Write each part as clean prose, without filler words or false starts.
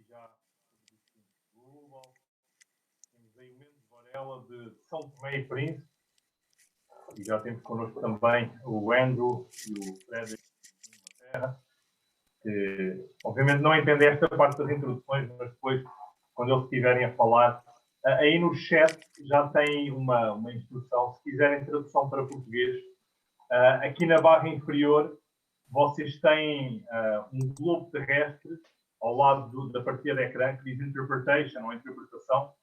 já sobre o Global. Temos aí o Mendes Varela de São Tomé e Príncipe. E já temos connosco também o Andrew e o Frederick de Inglaterra, que obviamente não entendem esta parte das introduções, mas depois, quando eles estiverem a falar, aí no chat já tem uma instrução. Se quiserem tradução para português, aqui na barra inferior vocês têm um globo terrestre ao lado da partida de ecrã que diz Interpretation ou Interpretação,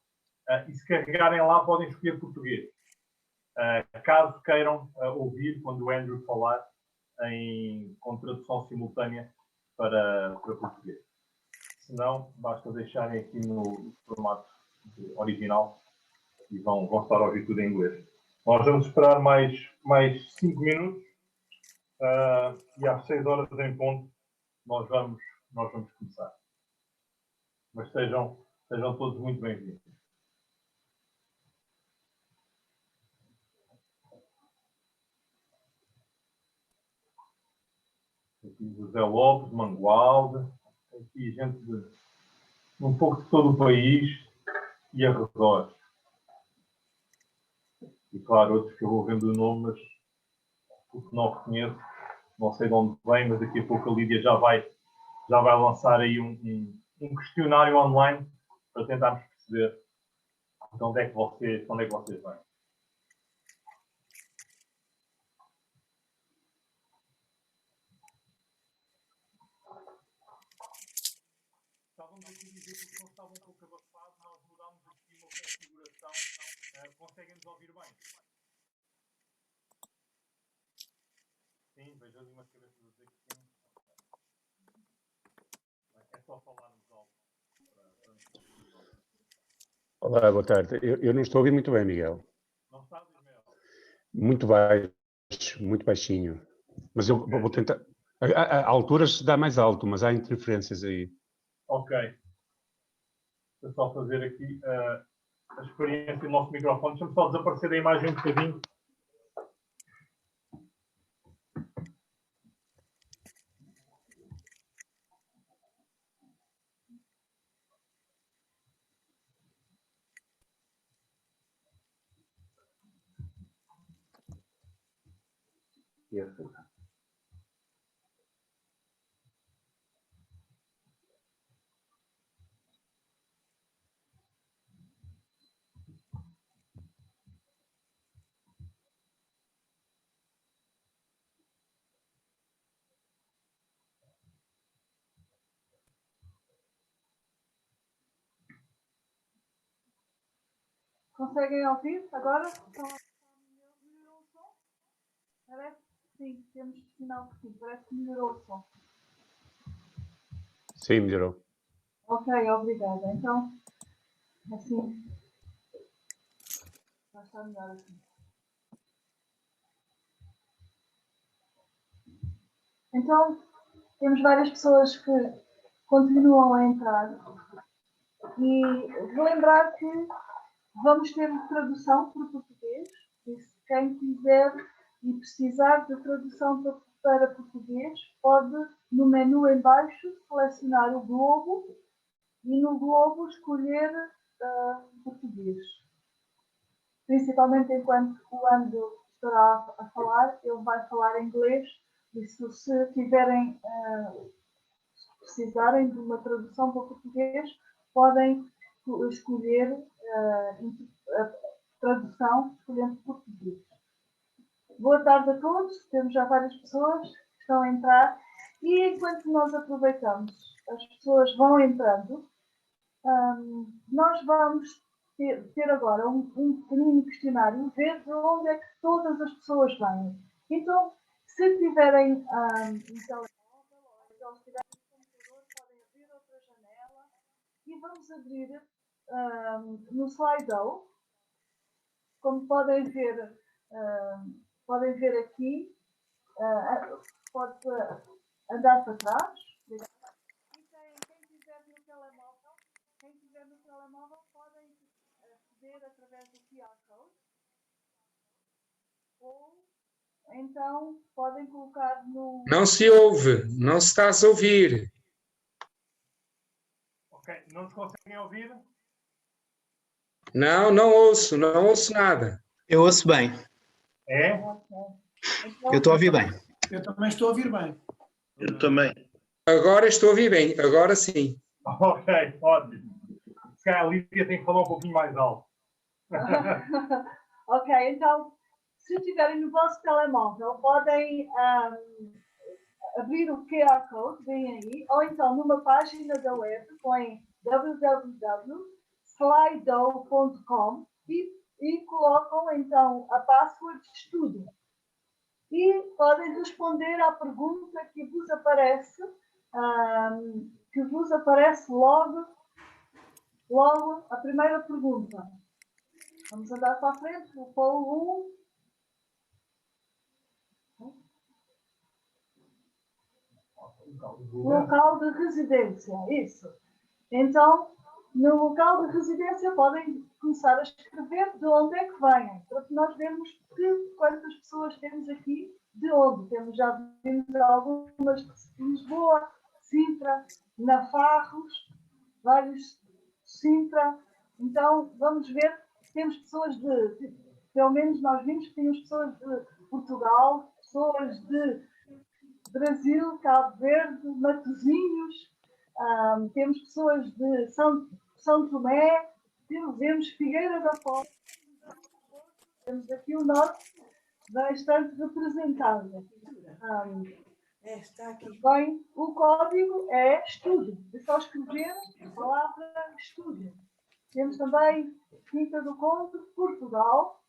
e se carregarem lá podem escolher português. Caso queiram ouvir quando o Andrew falar com tradução simultânea para português. Se não, basta deixarem aqui no formato original e vão estar a ouvir tudo em inglês. Nós vamos esperar mais 5 minutos e às 6 horas em ponto nós vamos começar. Mas sejam todos muito bem-vindos. Aqui José Lopes, Mangualde, aqui gente de um pouco de todo o país e arredores. E claro, outros que eu vou vendo o nome, mas porque não reconheço, não sei de onde vem, mas daqui a pouco a Lídia já vai lançar aí um questionário online para tentarmos perceber de onde é que vocês vêm. Estávamos aqui a dizer que o som estava um pouco abafado, nós mudámos aqui uma configuração. Conseguem-nos ouvir bem? Sim, vejo ali umas cabeças a dizer que sim. É só falarmos algo para nos conseguir. Olá, boa tarde. Eu não estou a ouvir muito bem, Miguel. Não está, Ismael? Muito baixo, muito baixinho. Mas eu vou tentar... A alturas dá mais alto, mas há interferências aí. Ok. Vou só fazer aqui a experiência do nosso microfone. Deixa-me só desaparecer a imagem um bocadinho. Conseguem ouvir agora? Melhorou o som? Parece que sim, temos sinal que sim, parece que melhorou o som. Sim, melhorou. Ok, obrigada. Então, assim, vai estar melhor assim. Então, temos várias pessoas que continuam a entrar e vou lembrar que vamos ter tradução para português, e se quem quiser e precisar de tradução para português, pode, no menu em baixo, selecionar o globo e no globo escolher português. Principalmente enquanto o Andrew estará a falar, ele vai falar em inglês, e se tiverem, precisarem de uma tradução para português, podem escolher a tradução escolhendo português. Boa tarde a todos, temos já várias pessoas que estão a entrar e enquanto nós aproveitamos, as pessoas vão entrando, nós vamos ter agora um pequenino questionário, ver de onde é que todas as pessoas vêm. Então, se tiverem um telemóvel ou se tiverem um computador, podem abrir outra janela e vamos abrir no Slido. Como podem ver aqui, pode andar para trás. E quem tiver no telemóvel, podem aceder através do QR Code. Ou então podem colocar no... Não se ouve, não se está a ouvir. Ok, Não nos conseguem ouvir? Não ouço nada. Eu ouço bem. É? Ok. Eu estou a ouvir bem. Eu também estou a ouvir bem. Eu também. Agora estou a ouvir bem, agora sim. Ok, ótimo. Se calhar a Lídia tem que falar um pouquinho mais alto. Ok, então, se estiverem no vosso telemóvel, podem abrir o QR Code, vem aí, ou então numa página da web, põem www.slido.com e colocam então a password de estudo. E podem responder à pergunta que vos aparece, logo a primeira pergunta. Vamos andar para a frente, o polo 1. Local de residência, isso. Então, no local de residência podem começar a escrever de onde é que vêm, para que nós vemos quantas pessoas temos aqui, de onde. Já vimos algumas de Lisboa, Sintra, Nafarros, vários de Sintra. Então, vamos ver, temos pessoas pelo menos nós vimos que temos pessoas de Portugal, pessoas de Brasil, Cabo Verde, Matosinhos, temos pessoas de São Tomé, temos Figueira da Foz, temos aqui o norte bastante representado. Bem, o código é estudo, é só escrever a palavra estudo. Temos também Quinta do Conde, Portugal,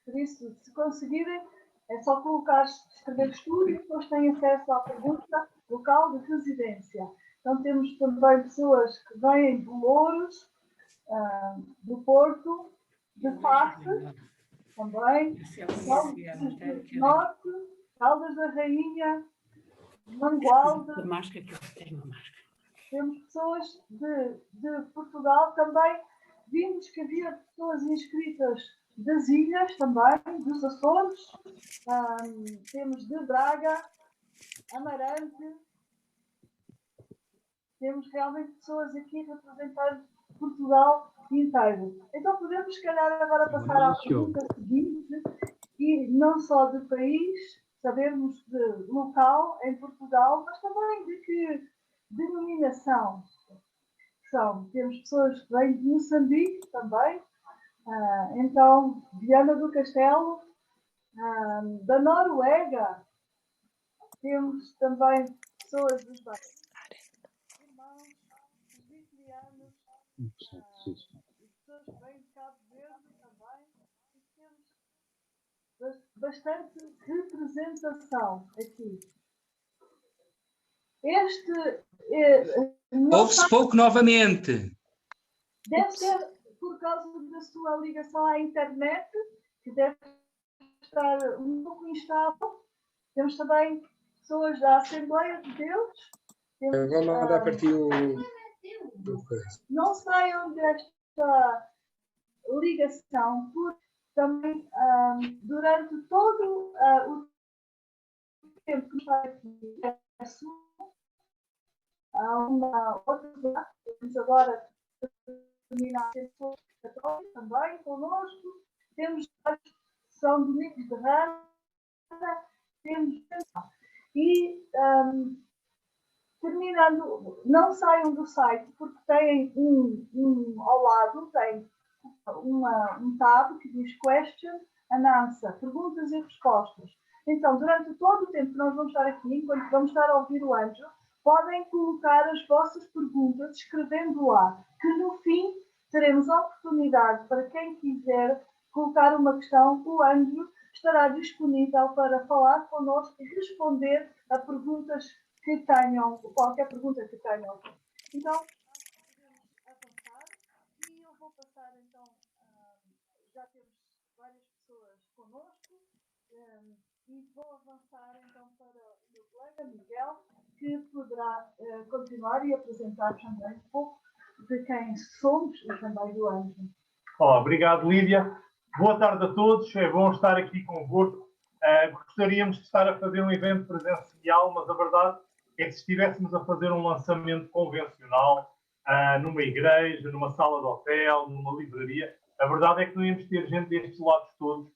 por isso, se conseguirem, é só escrever estudo e depois têm acesso à pergunta local de residência. Então temos também pessoas que vêm de Louros, do Porto, de Face, também, do Norte, Caldas da Rainha, Mangualde. Temos pessoas de Portugal também. Vimos que havia pessoas inscritas das ilhas também, dos Açores, temos de Braga, Amarante, temos realmente pessoas aqui representando Portugal inteiro. Então podemos, se calhar, agora passar à pergunta seguinte, e não só de país, sabermos de local em Portugal, mas também de que denominação são. Temos pessoas que vêm de Moçambique também, então, Viana do Castelo, da Noruega, temos também pessoas dos irmãos, os italianos, pessoas que vêm de Cabo Verde também, e temos bastante representação aqui. Ouve-se pouco novamente. Deve ser por causa da sua ligação à internet, que deve estar um pouco instável. Temos também pessoas da Assembleia de Deus. Vamos mandar partir o... Não saiam desta ligação, porque também durante todo o tempo que está aqui, há uma outra, temos agora terminar a católica também connosco, temos São Domingos de Rana, temos e terminando, não saiam do site porque tem ao lado tem um tab que diz Question and Answer, perguntas e respostas. Então, durante todo o tempo que nós vamos estar aqui, enquanto vamos estar a ouvir o Ângelo, podem colocar as vossas perguntas escrevendo lá, que no fim teremos a oportunidade para quem quiser colocar uma questão, o Ângelo estará disponível para falar connosco e responder a perguntas que tenham, qualquer pergunta que tenham. Então, podemos avançar e eu vou passar então, já temos várias pessoas connosco e vou avançar então para o meu colega Miguel, que poderá continuar e apresentar também um pouco de quem somos e também do Ângelo. Olá, obrigado, Lídia. Boa tarde a todos, é bom estar aqui convosco. Gostaríamos de estar a fazer um evento presencial, mas a verdade é que se estivéssemos a fazer um lançamento convencional, numa igreja, numa sala de hotel, numa livraria. A verdade é que não íamos ter gente destes lados todos,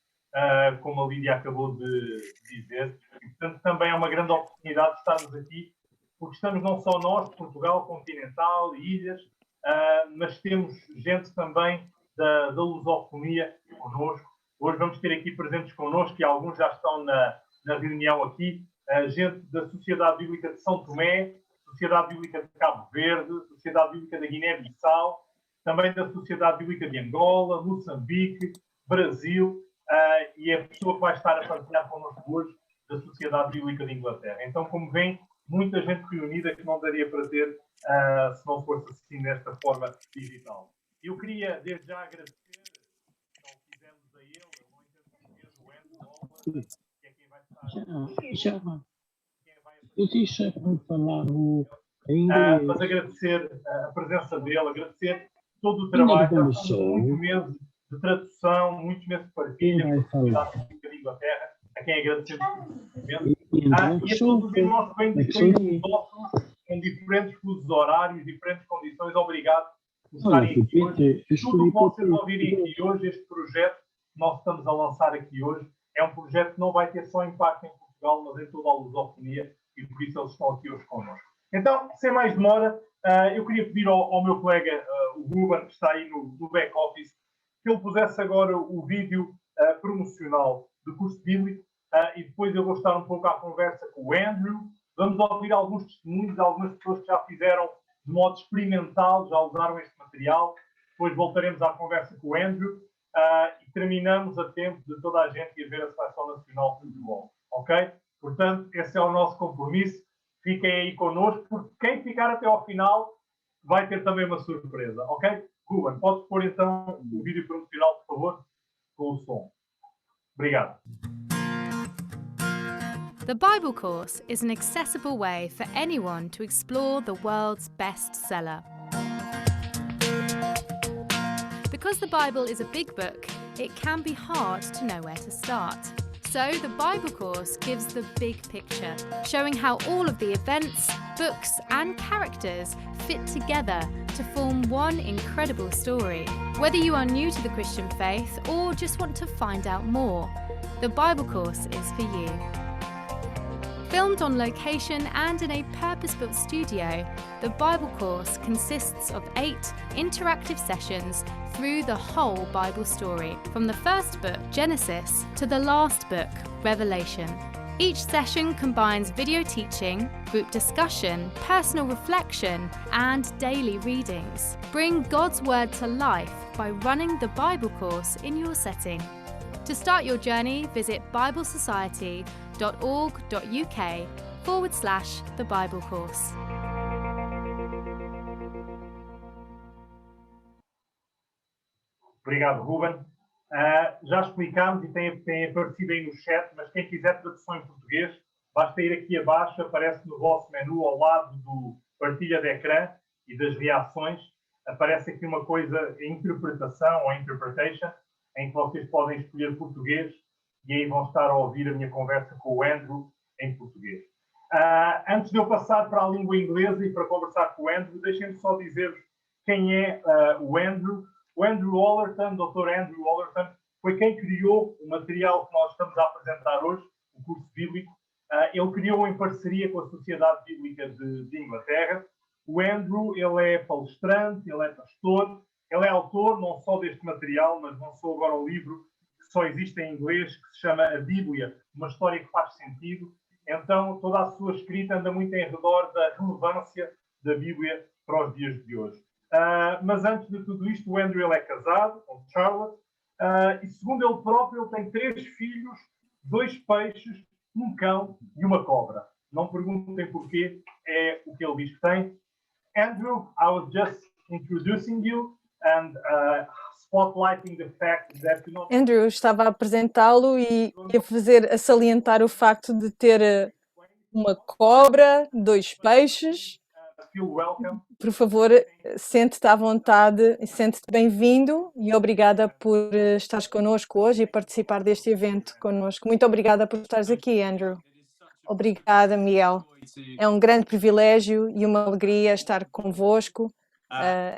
como a Lídia acabou de dizer. E, portanto, também é uma grande oportunidade de estarmos aqui, porque estamos não só nós, Portugal continental, ilhas, mas temos gente também da lusofonia connosco. Hoje vamos ter aqui presentes connosco, e alguns já estão na reunião aqui, gente da Sociedade Bíblica de São Tomé, Sociedade Bíblica de Cabo Verde, Sociedade Bíblica da Guiné-Bissau, também da Sociedade Bíblica de Angola, Moçambique, Brasil, e a pessoa que vai estar a partilhar connosco hoje da Sociedade Bíblica de Inglaterra. Então, como vem, muita gente reunida que não daria para ter se não fosse assim nesta forma digital. Eu queria, desde já, agradecer, então fizemos a ele, eu não entendo português, o Andrew, que é quem vai estar... Eu disse para falar o inglês. Mas agradecer a presença dele, agradecer todo o trabalho, muitos meses de tradução, muitos meses de partilha, da Inglaterra, a quem agradecemos e a todos os irmãos que vêm de países com diferentes fusos horários, diferentes condições. Obrigado por estarem aqui hoje. Tudo o que vocês ouvirem aqui hoje, este projeto que nós estamos a lançar aqui hoje, é um projeto que não vai ter só impacto em Portugal, mas em toda a lusofonia, e por isso eles estão aqui hoje connosco. Então, sem mais demora, eu queria pedir ao meu colega, o Ruben, que está aí no back-office, que ele pusesse agora o vídeo promocional do curso bíblico, e depois eu vou estar um pouco à conversa com o Andrew. Vamos ouvir alguns testemunhos de algumas pessoas que já fizeram de modo experimental, já usaram este material. Depois voltaremos à conversa com o Andrew e terminamos a tempo de toda a gente ir ver a Seleção Nacional de Futebol. Ok? Portanto, esse é o nosso compromisso. Fiquem aí connosco, porque quem ficar até ao final vai ter também uma surpresa. Ok? Ruben, podes pôr então o vídeo promocional, por favor, com o som. Obrigado. The Bible Course is an accessible way for anyone to explore the world's bestseller. Because the Bible is a big book, it can be hard to know where to start. So the Bible Course gives the big picture, showing how all of the events, books and characters fit together to form one incredible story. Whether you are new to the Christian faith or just want to find out more, the Bible Course is for you. Filmed on location and in a purpose-built studio, the Bible Course consists of 8 interactive sessions through the whole Bible story, from the first book, Genesis, to the last book, Revelation. Each session combines video teaching, group discussion, personal reflection, and daily readings. Bring God's Word to life by running the Bible Course in your setting. To start your journey, visit biblesociety.org.uk/the Bible Course. Obrigado, Ruben. Já explicámos e tem aparecido aí no chat, mas quem quiser tradução em português, basta ir aqui abaixo, aparece no vosso menu ao lado do partilha de ecrã e das reações, aparece aqui uma coisa, interpretação ou interpretation, em que vocês podem escolher português e aí vão estar a ouvir a minha conversa com o Andrew em português. Antes de eu passar para a língua inglesa e para conversar com o Andrew, deixem-me só dizer-vos quem é o Andrew. O Andrew Ollerton, Dr. Andrew Ollerton, foi quem criou o material que nós estamos a apresentar hoje, o curso bíblico. Ele criou em parceria com a Sociedade Bíblica de Inglaterra. O Andrew, ele é palestrante, ele é pastor, ele é autor não só deste material, mas lançou agora um livro que só existe em inglês, que se chama A Bíblia, uma história que faz sentido. Então, toda a sua escrita anda muito em redor da relevância da Bíblia para os dias de hoje. Mas antes de tudo isto, o Andrew ele é casado com Charlotte, e segundo ele próprio, ele tem 3 filhos, 2 peixes, um cão e uma cobra. Não perguntem porquê, é o que ele diz que tem. Andrew, I was just introducing you and spotlighting the fact that you know... Andrew, estava a apresentá-lo e a salientar o facto de ter uma cobra, 2 peixes. Por favor, sente-te à vontade e sente-te bem-vindo e obrigada por estares connosco hoje e participar deste evento connosco. Muito obrigada por estares aqui, Andrew. Obrigada, Miguel. É um grande privilégio e uma alegria estar convosco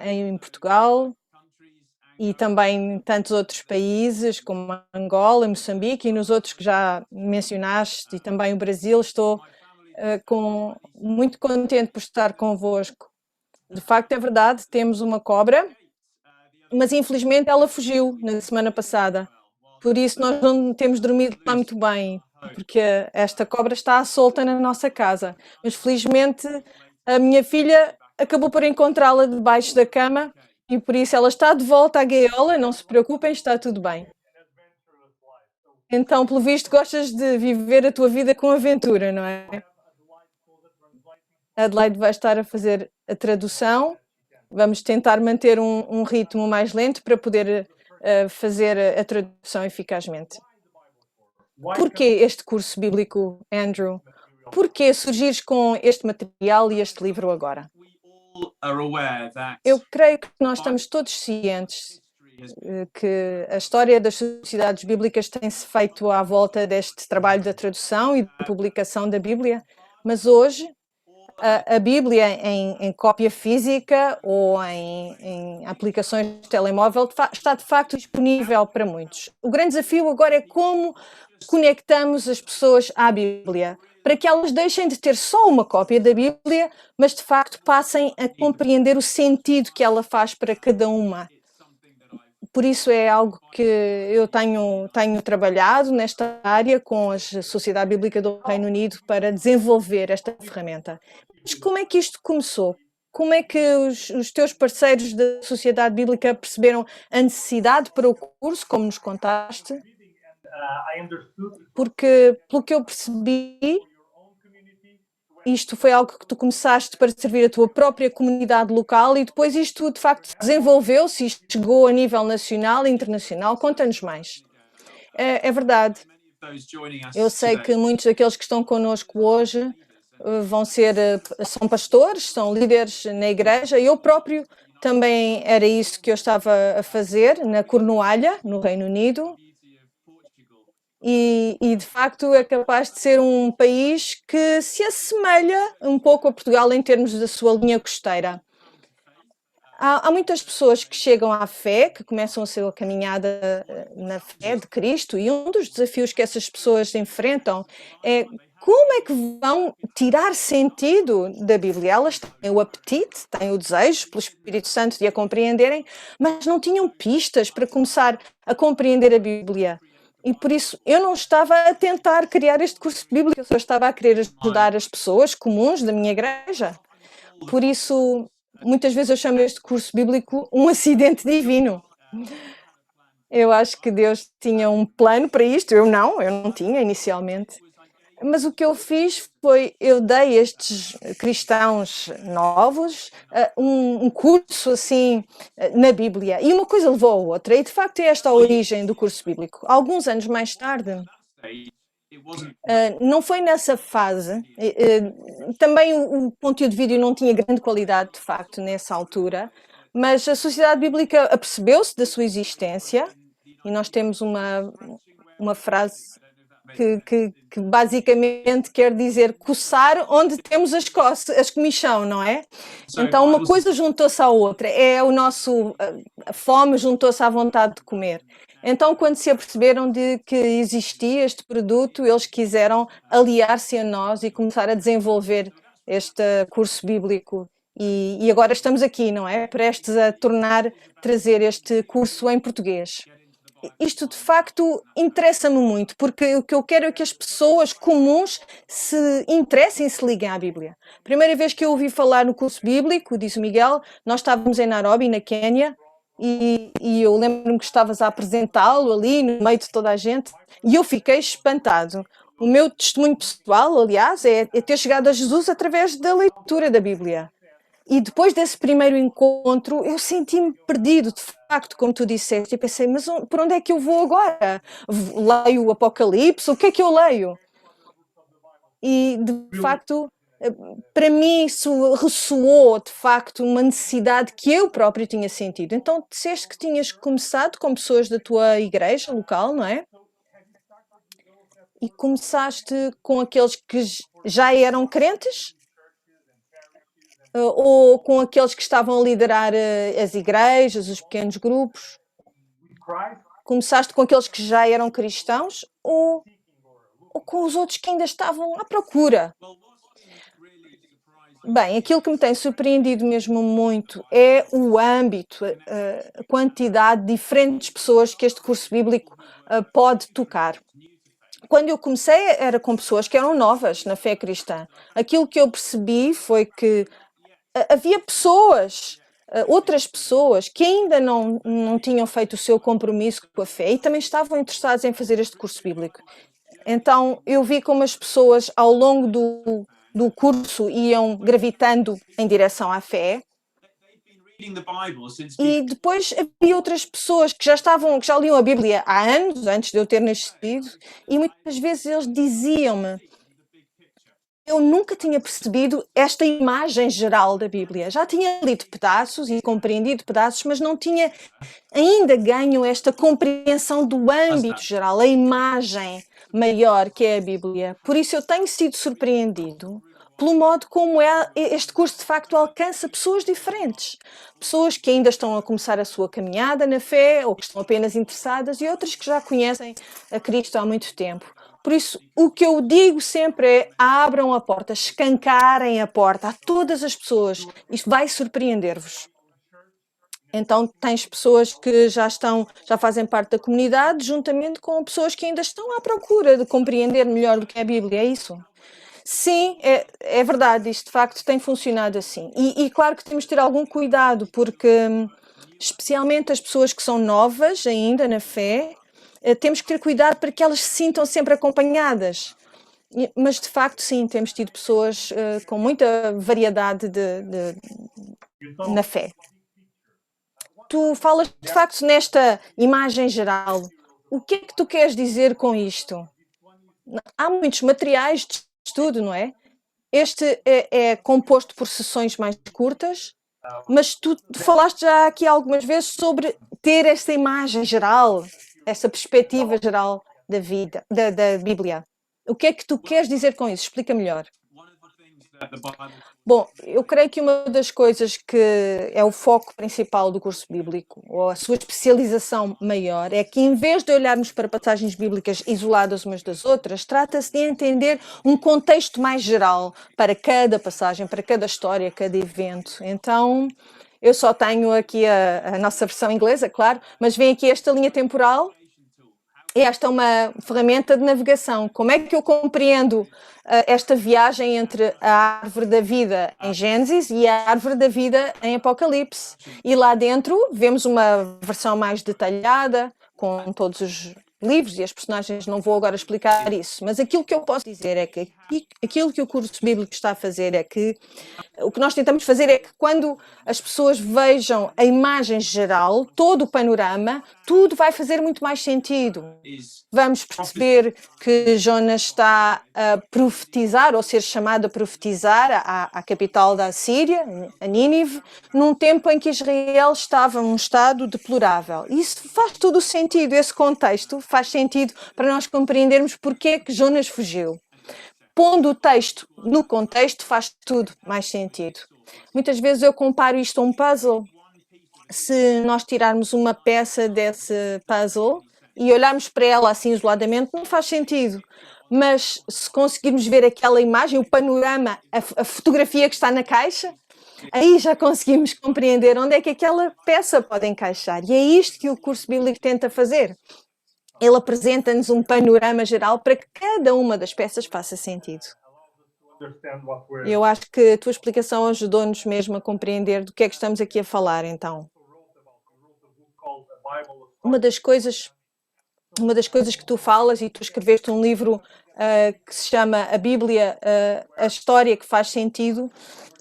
em Portugal e também em tantos outros países, como Angola, Moçambique e nos outros que já mencionaste, e também o Brasil. Estou muito contente por estar convosco. De facto, é verdade, temos uma cobra, mas infelizmente ela fugiu na semana passada. Por isso nós não temos dormido lá muito bem, porque esta cobra está solta na nossa casa. Mas felizmente a minha filha acabou por encontrá-la debaixo da cama e por isso ela está de volta à gaiola, não se preocupem, está tudo bem. Então, pelo visto, gostas de viver a tua vida com aventura, não é? A Adelaide vai estar a fazer a tradução. Vamos tentar manter um ritmo mais lento para poder fazer a tradução eficazmente. Porquê este curso bíblico, Andrew? Porquê surgires com este material e este livro agora? Eu creio que nós estamos todos cientes que a história das sociedades bíblicas tem-se feito à volta deste trabalho da tradução e da publicação da Bíblia, mas hoje a Bíblia em cópia física ou em aplicações de telemóvel está de facto disponível para muitos. O grande desafio agora é como conectamos as pessoas à Bíblia, para que elas deixem de ter só uma cópia da Bíblia, mas de facto passem a compreender o sentido que ela faz para cada uma. Por isso é algo que eu tenho trabalhado nesta área com a Sociedade Bíblica do Reino Unido para desenvolver esta ferramenta. Mas como é que isto começou? Como é que os teus parceiros da Sociedade Bíblica perceberam a necessidade para o curso, como nos contaste? Porque, pelo que eu percebi, isto foi algo que tu começaste para servir a tua própria comunidade local e depois isto de facto desenvolveu-se e chegou a nível nacional e internacional. Conta-nos mais. É verdade. Eu sei que muitos daqueles que estão connosco hoje são pastores, são líderes na igreja. Eu próprio também era isso que eu estava a fazer na Cornualha, no Reino Unido. E de facto é capaz de ser um país que se assemelha um pouco a Portugal em termos da sua linha costeira. Há muitas pessoas que chegam à fé, que começam a sua caminhada na fé de Cristo, e um dos desafios que essas pessoas enfrentam é como é que vão tirar sentido da Bíblia. Elas têm o apetite, têm o desejo pelo Espírito Santo de a compreenderem, mas não tinham pistas para começar a compreender a Bíblia. E por isso eu não estava a tentar criar este curso bíblico, eu só estava a querer ajudar as pessoas comuns da minha igreja. Por isso, muitas vezes eu chamo este curso bíblico um acidente divino. Eu acho que Deus tinha um plano para isto, eu não tinha inicialmente. Mas o que eu fiz foi, eu dei a estes cristãos novos um curso assim na Bíblia. E uma coisa levou a outra. E de facto é esta a origem do curso bíblico. Alguns anos mais tarde, não foi nessa fase, também o conteúdo de vídeo não tinha grande qualidade de facto nessa altura, mas a Sociedade Bíblica apercebeu-se da sua existência e nós temos uma frase que basicamente quer dizer coçar onde temos as comichão, não é? Então uma coisa juntou-se à outra, a fome juntou-se à vontade de comer. Então quando se aperceberam de que existia este produto, eles quiseram aliar-se a nós e começar a desenvolver este curso bíblico. E agora estamos aqui, não é? Prestes a trazer este curso em português. Isto de facto interessa-me muito, porque o que eu quero é que as pessoas comuns se interessem e se liguem à Bíblia. Primeira vez que eu ouvi falar no curso bíblico, disse o Miguel, nós estávamos em Nairobi, na Quénia, e eu lembro-me que estavas a apresentá-lo ali no meio de toda a gente, e eu fiquei espantado. O meu testemunho pessoal, aliás, é ter chegado a Jesus através da leitura da Bíblia. E depois desse primeiro encontro, eu senti-me perdido, de facto, como tu disseste. E pensei, mas por onde é que eu vou agora? Leio o Apocalipse? O que é que eu leio? E, de facto, para mim isso ressoou, de facto, uma necessidade que eu próprio tinha sentido. Então, disseste que tinhas começado com pessoas da tua igreja local, não é? E começaste com aqueles que já eram crentes? Ou com aqueles que estavam a liderar as igrejas, os pequenos grupos? Começaste com aqueles que já eram cristãos ou com os outros que ainda estavam à procura? Bem, aquilo que me tem surpreendido mesmo muito é o âmbito, a quantidade de diferentes pessoas que este curso bíblico pode tocar. Quando eu comecei era com pessoas que eram novas na fé cristã. Aquilo que eu percebi foi que havia pessoas, outras pessoas que ainda não tinham feito o seu compromisso com a fé e também estavam interessadas em fazer este curso bíblico. Então eu vi como as pessoas ao longo do curso iam gravitando em direção à fé. E depois havia outras pessoas que já liam a Bíblia há anos, antes de eu ter nascido, e muitas vezes eles diziam-me: eu nunca tinha percebido esta imagem geral da Bíblia. Já tinha lido pedaços e compreendido pedaços, mas não tinha ainda ganho esta compreensão do âmbito geral, a imagem maior que é a Bíblia. Por isso eu tenho sido surpreendido pelo modo como este curso de facto alcança pessoas diferentes. Pessoas que ainda estão a começar a sua caminhada na fé ou que estão apenas interessadas e outras que já conhecem a Cristo há muito tempo. Por isso, o que eu digo sempre é: abram a porta, escancarem a porta a todas as pessoas. Isto vai surpreender-vos. Então, tens pessoas que já fazem parte da comunidade, juntamente com pessoas que ainda estão à procura de compreender melhor do que é a Bíblia, é isso? Sim, é verdade, isto de facto tem funcionado assim. E claro que temos de ter algum cuidado, porque especialmente as pessoas que são novas ainda na fé, temos que ter cuidado para que elas se sintam sempre acompanhadas. Mas de facto sim, temos tido pessoas com muita variedade na fé. Tu falas de facto nesta imagem geral. O que é que tu queres dizer com isto? Há muitos materiais de estudo, não é? Este é composto por sessões mais curtas, mas tu falaste já aqui algumas vezes sobre ter esta imagem geral, essa perspectiva geral da vida, da Bíblia. O que é que tu queres dizer com isso? Explica melhor. Bom, eu creio que uma das coisas que é o foco principal do curso bíblico, ou a sua especialização maior, é que em vez de olharmos para passagens bíblicas isoladas umas das outras, trata-se de entender um contexto mais geral para cada passagem, para cada história, cada evento. Então, eu só tenho aqui a nossa versão inglesa, claro, mas vem aqui esta linha temporal. E esta é uma ferramenta de navegação. Como é que eu compreendo esta viagem entre a árvore da vida em Gênesis e a árvore da vida em Apocalipse? E lá dentro vemos uma versão mais detalhada, com todos os livros e as personagens. Não vou agora explicar isso, mas aquilo que eu posso dizer é que aquilo que o curso bíblico está a fazer é que o que nós tentamos fazer é que quando as pessoas vejam a imagem geral, todo o panorama, tudo vai fazer muito mais sentido. Vamos perceber que Jonas está a profetizar, ou ser chamado a profetizar à capital da Síria, a Nínive, num tempo em que Israel estava num estado deplorável. Isso faz todo o sentido, esse contexto faz sentido para nós compreendermos porque é que Jonas fugiu. Pondo o texto no contexto faz tudo mais sentido. Muitas vezes eu comparo isto a um puzzle. Se nós tirarmos uma peça desse puzzle e olharmos para ela assim isoladamente, não faz sentido. Mas se conseguirmos ver aquela imagem, o panorama, a fotografia que está na caixa, aí já conseguimos compreender onde é que aquela peça pode encaixar. E é isto que o curso bíblico tenta fazer. Ele apresenta-nos um panorama geral para que cada uma das peças faça sentido. Eu acho que a tua explicação ajudou-nos mesmo a compreender do que é que estamos aqui a falar, então. Uma das coisas que tu falas, e tu escreveste um livro que se chama A Bíblia, a História que Faz Sentido,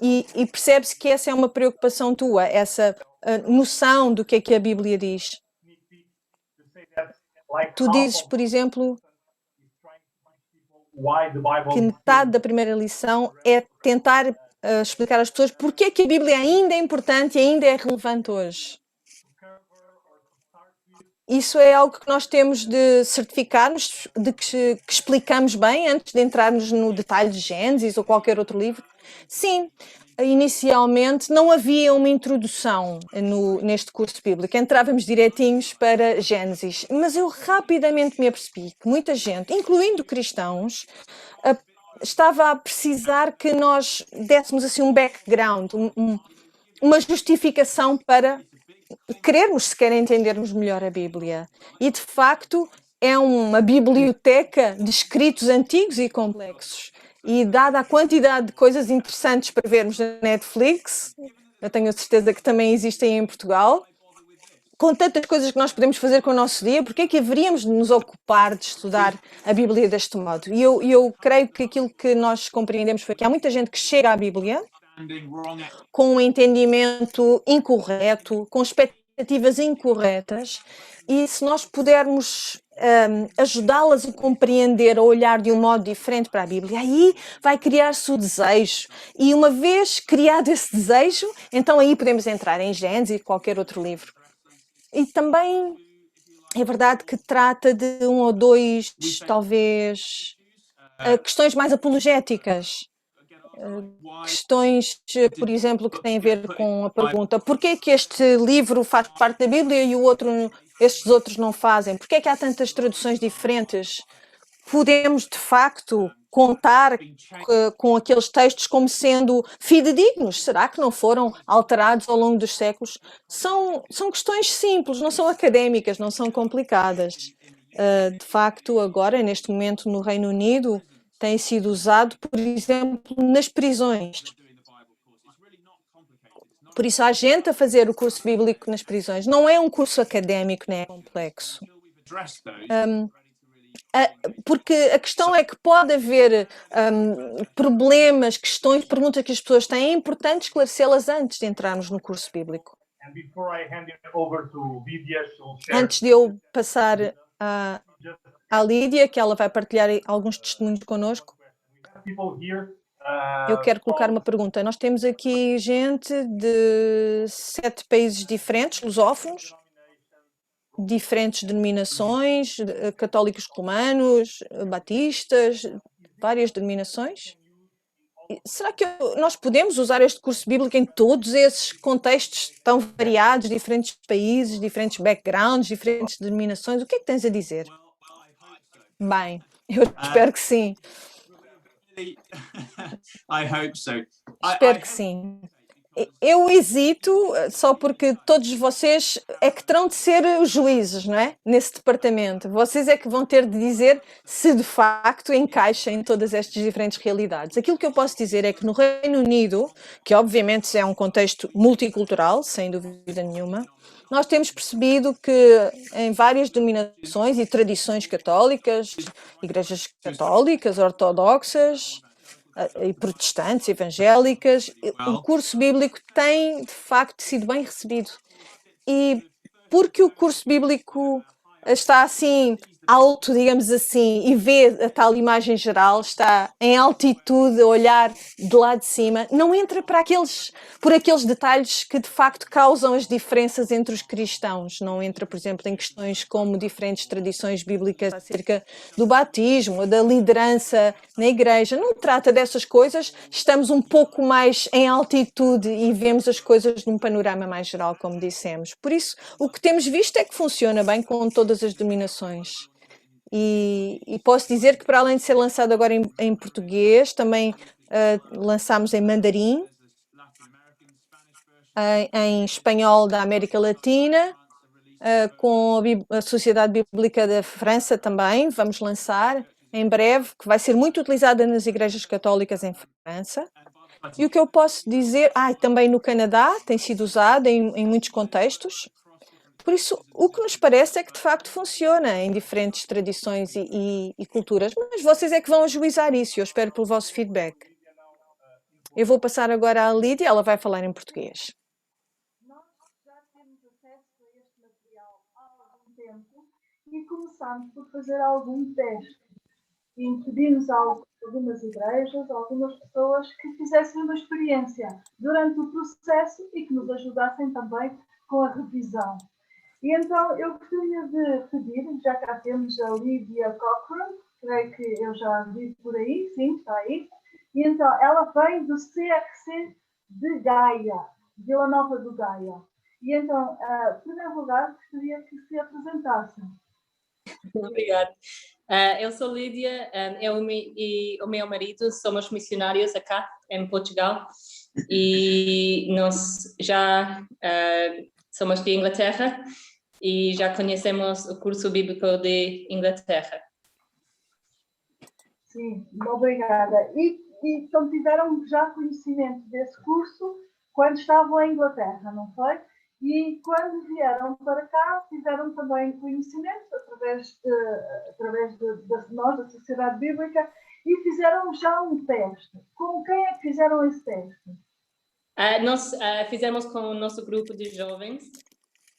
e percebe-se que essa é uma preocupação tua, essa noção do que é que a Bíblia diz. Tu dizes, por exemplo, que metade da primeira lição é tentar explicar às pessoas porque é que a Bíblia ainda é importante e ainda é relevante hoje. isso é algo que nós temos de certificar-nos, de que explicamos bem antes de entrarmos no detalhe de Gênesis ou qualquer outro livro? Sim, inicialmente não havia uma introdução neste curso bíblico, entrávamos direitinhos para Gênesis, mas eu rapidamente me apercebi que muita gente, incluindo cristãos, estava a precisar que nós dessemos assim um background, uma justificação para querermos sequer entendermos melhor a Bíblia. E de facto é uma biblioteca de escritos antigos e complexos. E dada a quantidade de coisas interessantes para vermos na Netflix, eu tenho a certeza que também existem em Portugal, com tantas coisas que nós podemos fazer com o nosso dia, porque é que haveríamos de nos ocupar de estudar a Bíblia deste modo? E eu creio que aquilo que nós compreendemos foi que há muita gente que chega à Bíblia com um entendimento incorreto, com expectativas incorretas, e se nós pudermos ajudá-las a compreender, a olhar de um modo diferente para a Bíblia, aí vai criar-se o desejo. E uma vez criado esse desejo, então aí podemos entrar em Gênesis e qualquer outro livro. E também é verdade que trata de um ou dois, talvez, questões mais apologéticas. Questões, por exemplo, que têm a ver com a pergunta: porquê é que este livro faz parte da Bíblia e estes outros não fazem? Porquê é que há tantas traduções diferentes? Podemos, de facto, contar com aqueles textos como sendo fidedignos? Será que não foram alterados ao longo dos séculos? São questões simples, não são académicas, não são complicadas. De facto, agora, neste momento, no Reino Unido, tem sido usado, por exemplo, nas prisões. Por isso há gente a fazer o curso bíblico nas prisões. Não é um curso académico, nem é complexo. Porque a questão é que pode haver problemas, questões, perguntas que as pessoas têm. É importante esclarecê-las antes de entrarmos no curso bíblico. Antes de eu passar à Lídia, que ela vai partilhar alguns testemunhos connosco, eu quero colocar uma pergunta. Nós temos aqui gente de 7 países diferentes, lusófonos, diferentes denominações, católicos romanos, batistas, várias denominações. Será que nós podemos usar este curso bíblico em todos esses contextos tão variados, diferentes países, diferentes backgrounds, diferentes denominações? O que é que tens a dizer? Bem, eu espero que sim. Espero que sim. Eu hesito só porque todos vocês é que terão de ser os juízes, não é? Nesse departamento. Vocês é que vão ter de dizer se de facto encaixa em todas estas diferentes realidades. Aquilo que eu posso dizer é que no Reino Unido, que obviamente é um contexto multicultural, sem dúvida nenhuma, nós temos percebido que em várias denominações e tradições católicas, igrejas católicas, ortodoxas, e protestantes, evangélicas, o curso bíblico tem, de facto, sido bem recebido. E porque o curso bíblico está assim alto, digamos assim, e vê a tal imagem geral, está em altitude, a olhar de lá de cima, não entra por aqueles detalhes que de facto causam as diferenças entre os cristãos. Não entra, por exemplo, em questões como diferentes tradições bíblicas acerca do batismo, da liderança na igreja. Não trata dessas coisas, estamos um pouco mais em altitude e vemos as coisas num panorama mais geral, como dissemos. Por isso, o que temos visto é que funciona bem com todas as denominações. E posso dizer que, para além de ser lançado agora em português, também lançámos em mandarim, em espanhol da América Latina, com a Sociedade Bíblica da França também, vamos lançar em breve, que vai ser muito utilizada nas igrejas católicas em França. E o que eu posso dizer, também no Canadá, tem sido usado em muitos contextos. Por isso, o que nos parece é que de facto funciona em diferentes tradições e culturas, mas vocês é que vão ajuizar isso e eu espero pelo vosso feedback. Eu vou passar agora à Lídia, ela vai falar em português. Nós já temos acesso a este material há algum tempo e começámos por fazer algum teste. E pedimos a algumas igrejas, a algumas pessoas que fizessem uma experiência durante o processo e que nos ajudassem também com a revisão. E então eu gostaria de pedir, já cá temos a Lídia Cochran, creio que eu já vi por aí, sim, está aí. E então ela vem do CRC de Gaia, Vila Nova do Gaia. E então, em primeiro lugar, gostaria que se apresentasse. Obrigada. Eu sou Lídia, eu e o meu marido somos missionários acá em Portugal e nós já somos de Inglaterra e já conhecemos o curso bíblico de Inglaterra. Sim, obrigada. E então tiveram já conhecimento desse curso quando estavam em Inglaterra, não foi? E quando vieram para cá, tiveram também conhecimento através de nós, da Sociedade Bíblica, e fizeram já um teste. Com quem é que fizeram esse teste? Nós fizemos com o nosso grupo de jovens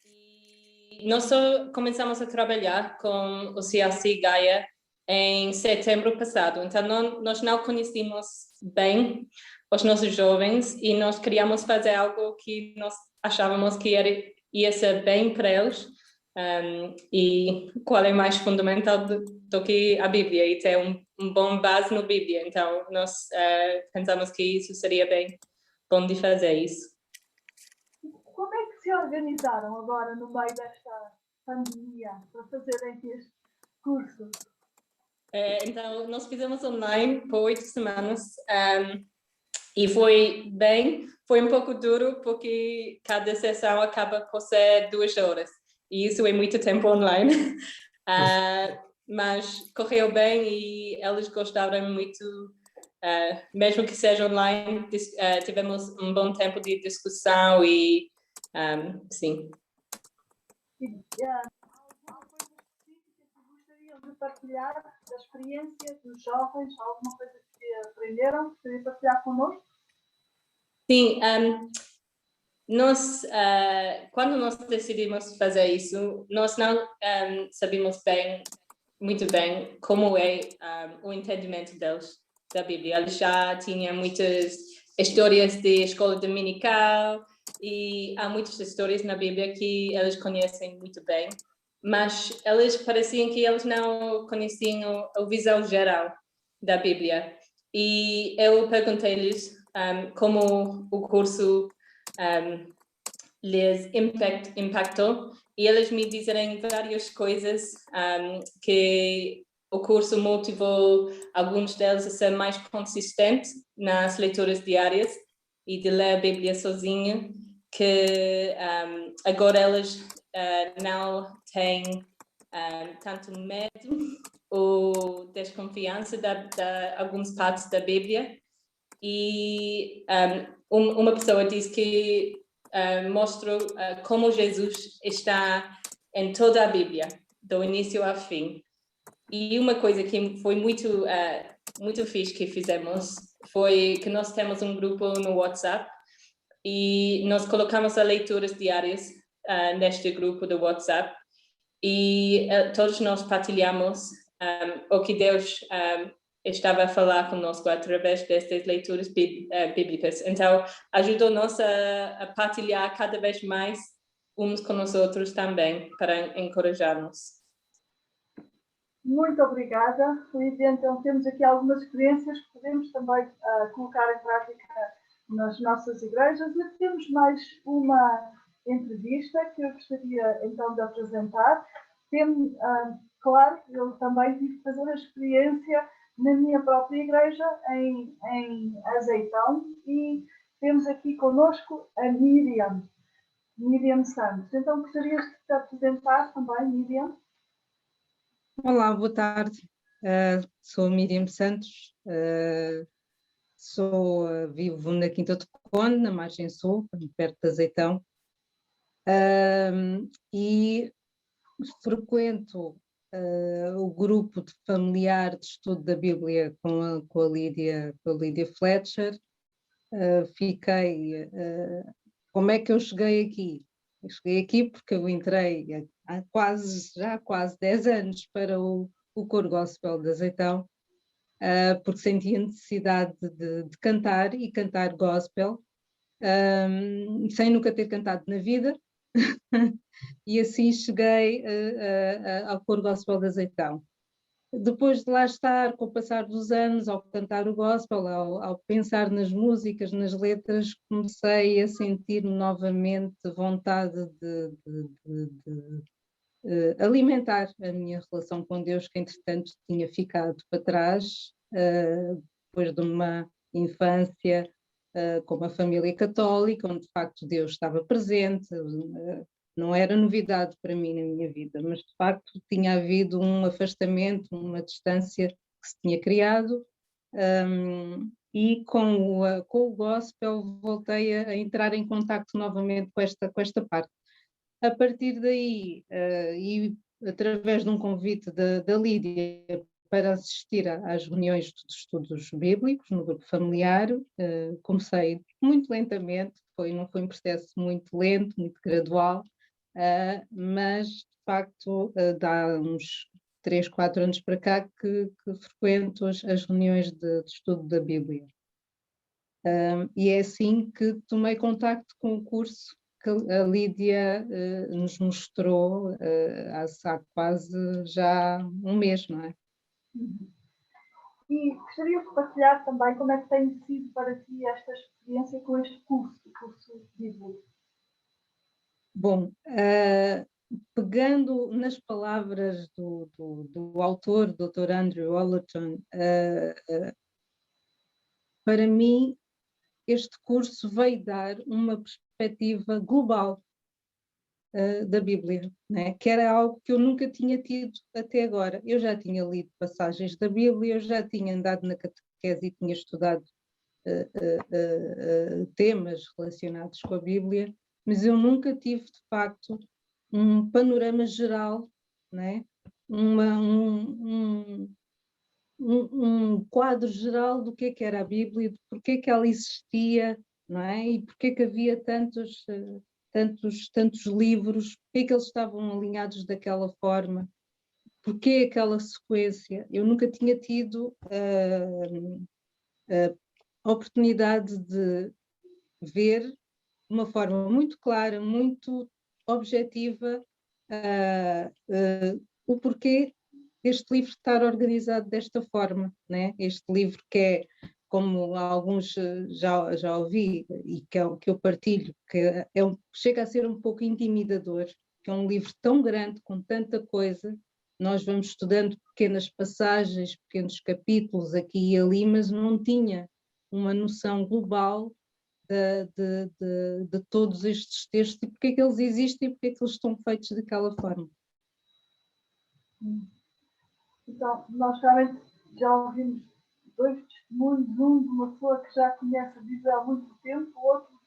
e nós só começamos a trabalhar com o CRC Gaia em setembro passado. Então, nós não conhecíamos bem os nossos jovens e nós queríamos fazer algo que nós achávamos que ia ser bem para eles e qual é mais fundamental do que a Bíblia e ter um bom base na Bíblia. Então, nós pensamos que isso seria bem bom de fazer isso. Como é que se organizaram agora no meio desta pandemia para fazerem este curso? Então, nós fizemos online por 8 semanas e foi um pouco duro porque cada sessão acaba por ser 2 horas e isso é muito tempo online, mas correu bem e eles gostaram muito, mesmo que seja online, tivemos um bom tempo de discussão e sim. De partilhar a experiência dos jovens, alguma coisa que aprenderam, gostaria de partilhar connosco? Sim, quando nós decidimos fazer isso, nós não sabíamos muito bem como é o entendimento deles da Bíblia. Eles já tinham muitas histórias de escola dominical e há muitas histórias na Bíblia que eles conhecem muito bem. Mas eles pareciam que eles não conheciam a visão geral da Bíblia. E eu perguntei-lhes como o curso lhes impactou, e eles me disseram várias coisas que o curso motivou alguns deles a ser mais consistente nas leituras diárias e de ler a Bíblia sozinho, que agora eles não têm tanto medo ou desconfiança de algumas partes da Bíblia. E uma pessoa disse que mostrou como Jesus está em toda a Bíblia, do início ao fim. E uma coisa que foi muito fixe que fizemos foi que nós temos um grupo no WhatsApp e nós colocamos as leituras diárias neste grupo do WhatsApp e todos nós partilhamos o que Deus estava a falar conosco através destas leituras bíblicas. Então, ajudou-nos a partilhar cada vez mais uns com os outros também, para encorajar-nos. Muito obrigada, Lídia. Então, temos aqui algumas experiências que podemos também colocar em prática nas nossas igrejas. E temos mais uma entrevista que eu gostaria então de apresentar. Claro, eu também tive que fazer a experiência na minha própria igreja, em Azeitão, e temos aqui conosco a Miriam Santos. Então, gostarias de te apresentar também, Miriam? Olá, boa tarde. Sou Miriam Santos, vivo na Quinta de Conde, na margem sul, perto de Azeitão, e frequento o grupo de familiar de estudo da Bíblia com a Lídia Fletcher. Como é que eu cheguei aqui? Eu cheguei aqui porque eu entrei há quase 10 anos para o coro gospel de Azeitão, porque senti a necessidade de cantar e cantar gospel, sem nunca ter cantado na vida, E assim cheguei ao coro gospel de Azeitão. Depois de lá estar, com o passar dos anos, ao cantar o gospel, ao pensar nas músicas, nas letras, comecei a sentir novamente vontade de alimentar a minha relação com Deus, que entretanto tinha ficado para trás, depois de uma infância com uma família católica, onde de facto Deus estava presente. Não era novidade para mim na minha vida, mas de facto tinha havido um afastamento, uma distância que se tinha criado, e com o gospel voltei a entrar em contacto novamente com esta parte. A partir daí, e através de um convite da Lídia para assistir às reuniões de estudos bíblicos no grupo familiar, comecei muito lentamente, não foi um processo muito lento, muito gradual, mas de facto dá uns 3, 4 anos para cá que frequento as reuniões de estudo da Bíblia. E é assim que tomei contacto com o curso que a Lídia nos mostrou há quase já um mês, não é? E gostaria de partilhar também como é que tem sido para ti esta experiência com este curso bíblico. Bom, pegando nas palavras do autor, Dr. Andrew Ollerton, para mim este curso veio dar uma perspectiva global da Bíblia, né? Que era algo que eu nunca tinha tido até agora. Eu já tinha lido passagens da Bíblia, eu já tinha andado na catequese e tinha estudado temas relacionados com a Bíblia, mas eu nunca tive, de facto, um panorama geral, né? Um quadro geral do que era a Bíblia, de porque é que ela existia, não é? E porque é que havia tantos livros, porque é que eles estavam alinhados daquela forma, porque aquela sequência. Eu nunca tinha tido a oportunidade de ver de uma forma muito clara, muito objetiva, o porquê deste livro estar organizado desta forma, né? Este livro que é, como alguns já ouvi e que eu partilho, que chega a ser um pouco intimidador, que é um livro tão grande, com tanta coisa, nós vamos estudando pequenas passagens, pequenos capítulos aqui e ali, mas não tinha uma noção global de todos estes textos e porque é que eles existem e porque é que eles estão feitos daquela forma. Então, nós realmente já ouvimos 2 testemunhos, um de uma pessoa que já conhece a Bíblia há muito tempo, o outro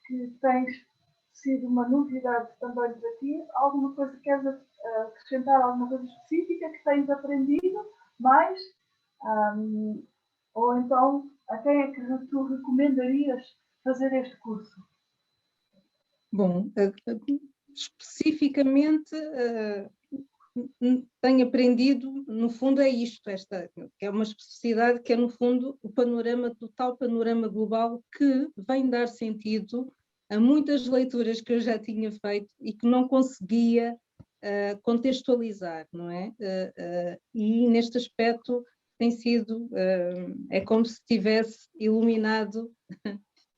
que tens sido uma novidade também para ti. Alguma coisa que queres acrescentar, alguma coisa específica que tens aprendido mais? Ou então, a quem é que tu recomendarias fazer este curso? Bom, especificamente tenho aprendido, no fundo é isto, que é uma especificidade que é no fundo o panorama, total panorama global, que vem dar sentido a muitas leituras que eu já tinha feito e que não conseguia contextualizar, não é? E neste aspecto tem sido, é como se tivesse iluminado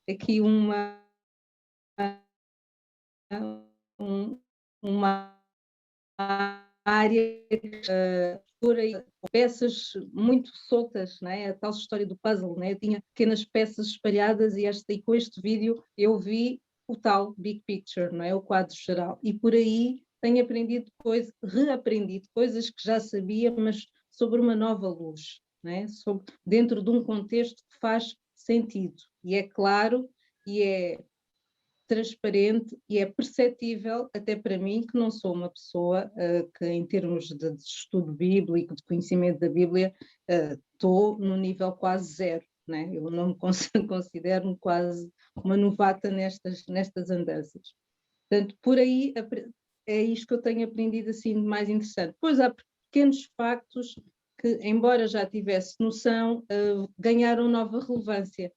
aqui uma área peças muito soltas, né? A tal história do puzzle, né? Eu tinha pequenas peças espalhadas e com este vídeo eu vi o tal big picture, não é? O quadro geral, e por aí tenho aprendido reaprendido coisas que já sabia, mas sobre uma nova luz, né? Dentro de um contexto que faz sentido, e é claro, e é transparente e é perceptível até para mim, que não sou uma pessoa que em termos de estudo bíblico, de conhecimento da Bíblia, estou no nível quase zero, né? Eu não me considero quase uma novata nestas andanças. Portanto, por aí é isto que eu tenho aprendido assim de mais interessante. Depois há pequenos factos que, embora já tivesse noção, ganharam nova relevância.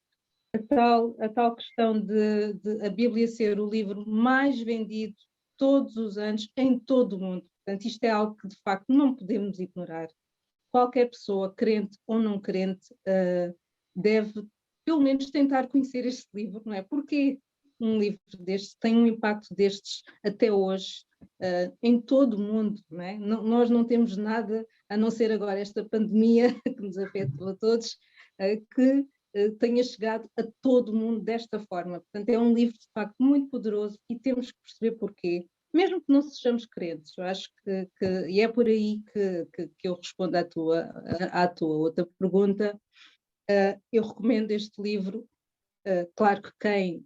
a tal questão de a Bíblia ser o livro mais vendido todos os anos em todo o mundo. Portanto, isto é algo que de facto não podemos ignorar. Qualquer pessoa, crente ou não crente, deve pelo menos tentar conhecer este livro, não é? Porque um livro destes tem um impacto destes até hoje em todo o mundo, não é? Nós não temos nada, a não ser agora esta pandemia que nos afetou a todos, que tenha chegado a todo o mundo desta forma. Portanto, é um livro de facto muito poderoso e temos que perceber porquê. Mesmo que não sejamos crentes, eu acho e é por aí que eu respondo à tua outra pergunta. Eu recomendo este livro. Claro que quem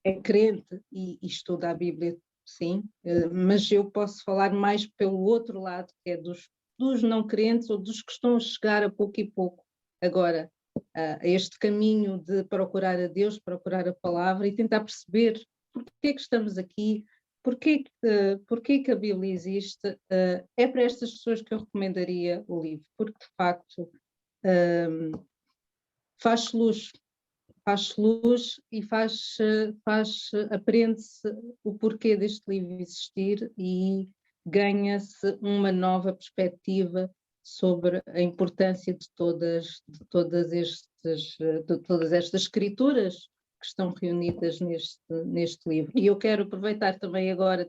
é crente e estuda a Bíblia, sim, mas eu posso falar mais pelo outro lado, que é dos não crentes ou dos que estão a chegar a pouco e pouco agora a este caminho de procurar a Deus, procurar a palavra e tentar perceber porque que estamos aqui, porque que a Bíblia existe. É para estas pessoas que eu recomendaria o livro, porque de facto faz luz e aprende-se o porquê deste livro existir e ganha-se uma nova perspectiva sobre a importância de todas estas escrituras que estão reunidas neste livro. E eu quero aproveitar também agora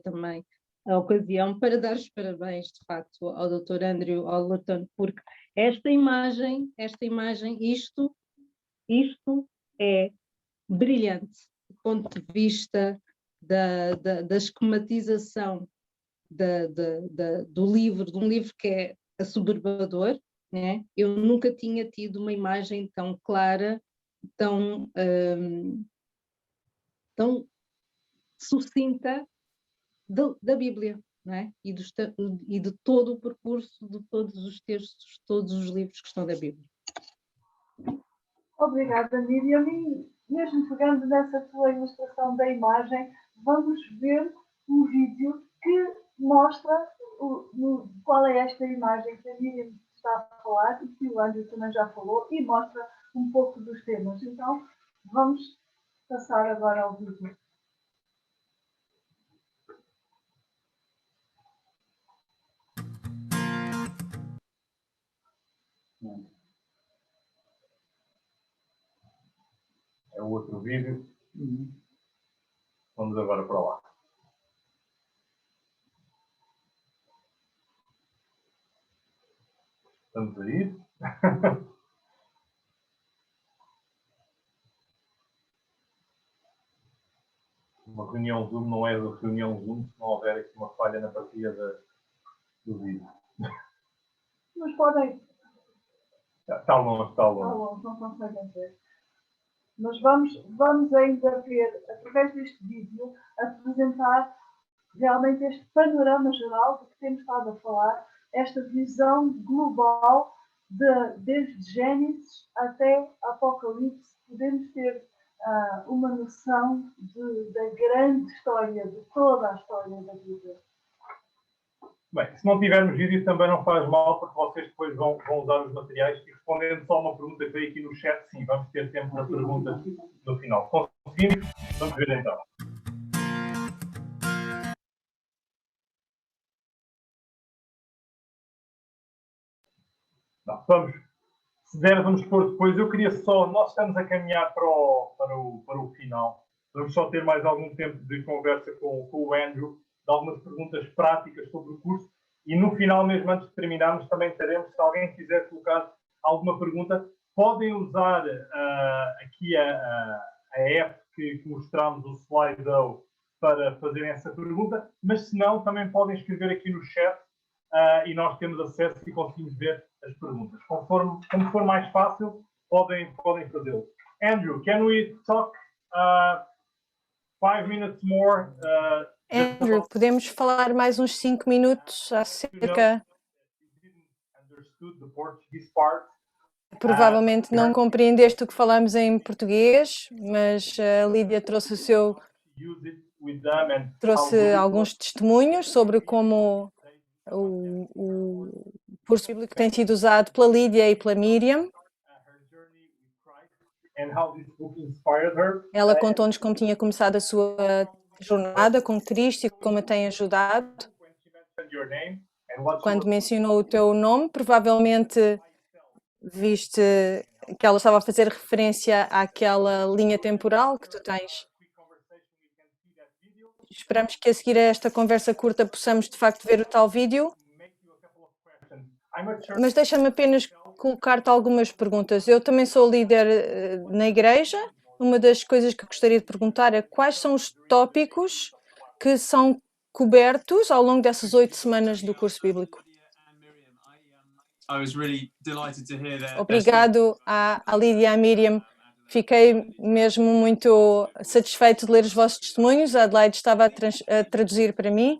a ocasião para dar os parabéns, de facto, ao Dr. Andrew Ollerton, porque esta imagem, isto é brilhante do ponto de vista da esquematização do livro, de um livro que é assoberbador, né? Eu nunca tinha tido uma imagem tão clara, tão sucinta da Bíblia, né? E de todo o percurso de todos os textos, todos os livros que estão na Bíblia. Obrigada, Miriam. E mesmo pegando nessa tua ilustração da imagem, vamos ver um vídeo que mostra qual é esta imagem que a Miriam está a falar e que o Andrew também já falou e mostra um pouco dos temas. Então, vamos passar agora ao vídeo. É o outro vídeo. Vamos agora para lá. Estamos aí. Uma reunião Zoom não é a reunião Zoom se não houver aqui uma falha na partilha do vídeo. Mas podem... Está longe. Está longe, não conseguem ver. Mas vamos ainda ver, através deste vídeo, apresentar realmente este panorama geral do que temos estado a falar, esta visão global desde Gênesis até Apocalipse. Podemos ter uma noção da grande história, de toda a história da Bíblia. Bem, se não tivermos vídeo também não faz mal, porque vocês depois vão usar os materiais e respondendo só uma pergunta que veio aqui no chat, sim, vamos ter tempo para perguntas no final. Conseguimos? Vamos ver então. Não, se der, vamos pôr depois. Eu queria só, nós estamos a caminhar para o final. Vamos só ter mais algum tempo de conversa com o Andrew, de algumas perguntas práticas sobre o curso. E no final, mesmo antes de terminarmos, também teremos, se alguém quiser colocar alguma pergunta, podem usar aqui a app que mostramos, o Slido, para fazerem essa pergunta, mas se não, também podem escrever aqui no chat e nós temos acesso e conseguimos ver as perguntas. Como for mais fácil, podem fazê-lo. Andrew, can we talk 5 minutes more? Andrew, podemos falar mais uns 5 minutos acerca... Provavelmente não compreendeste o que falamos em português, mas a Lídia trouxe alguns testemunhos sobre como o curso bíblico tem sido usado pela Lídia e pela Miriam. and how this book inspired her. Ela contou-nos como tinha começado a sua jornada com Cristo e como a tem ajudado. When she mentioned your name and what she Quando was mencionou o teu nome, provavelmente viste que ela estava a fazer referência àquela linha temporal que tu tens. quick conversation, we can see that video. Esperamos que a seguir a esta conversa curta possamos de facto ver o tal vídeo, Make you a couple of questions. I'm a church mas deixa-me apenas colocar-te algumas perguntas. Eu também sou líder na igreja. Uma das coisas que gostaria de perguntar é quais são os tópicos que são cobertos ao longo dessas 8 semanas do curso bíblico. Obrigado à Lídia e à Miriam. Fiquei mesmo muito satisfeito de ler os vossos testemunhos. A Adelaide estava a traduzir para mim.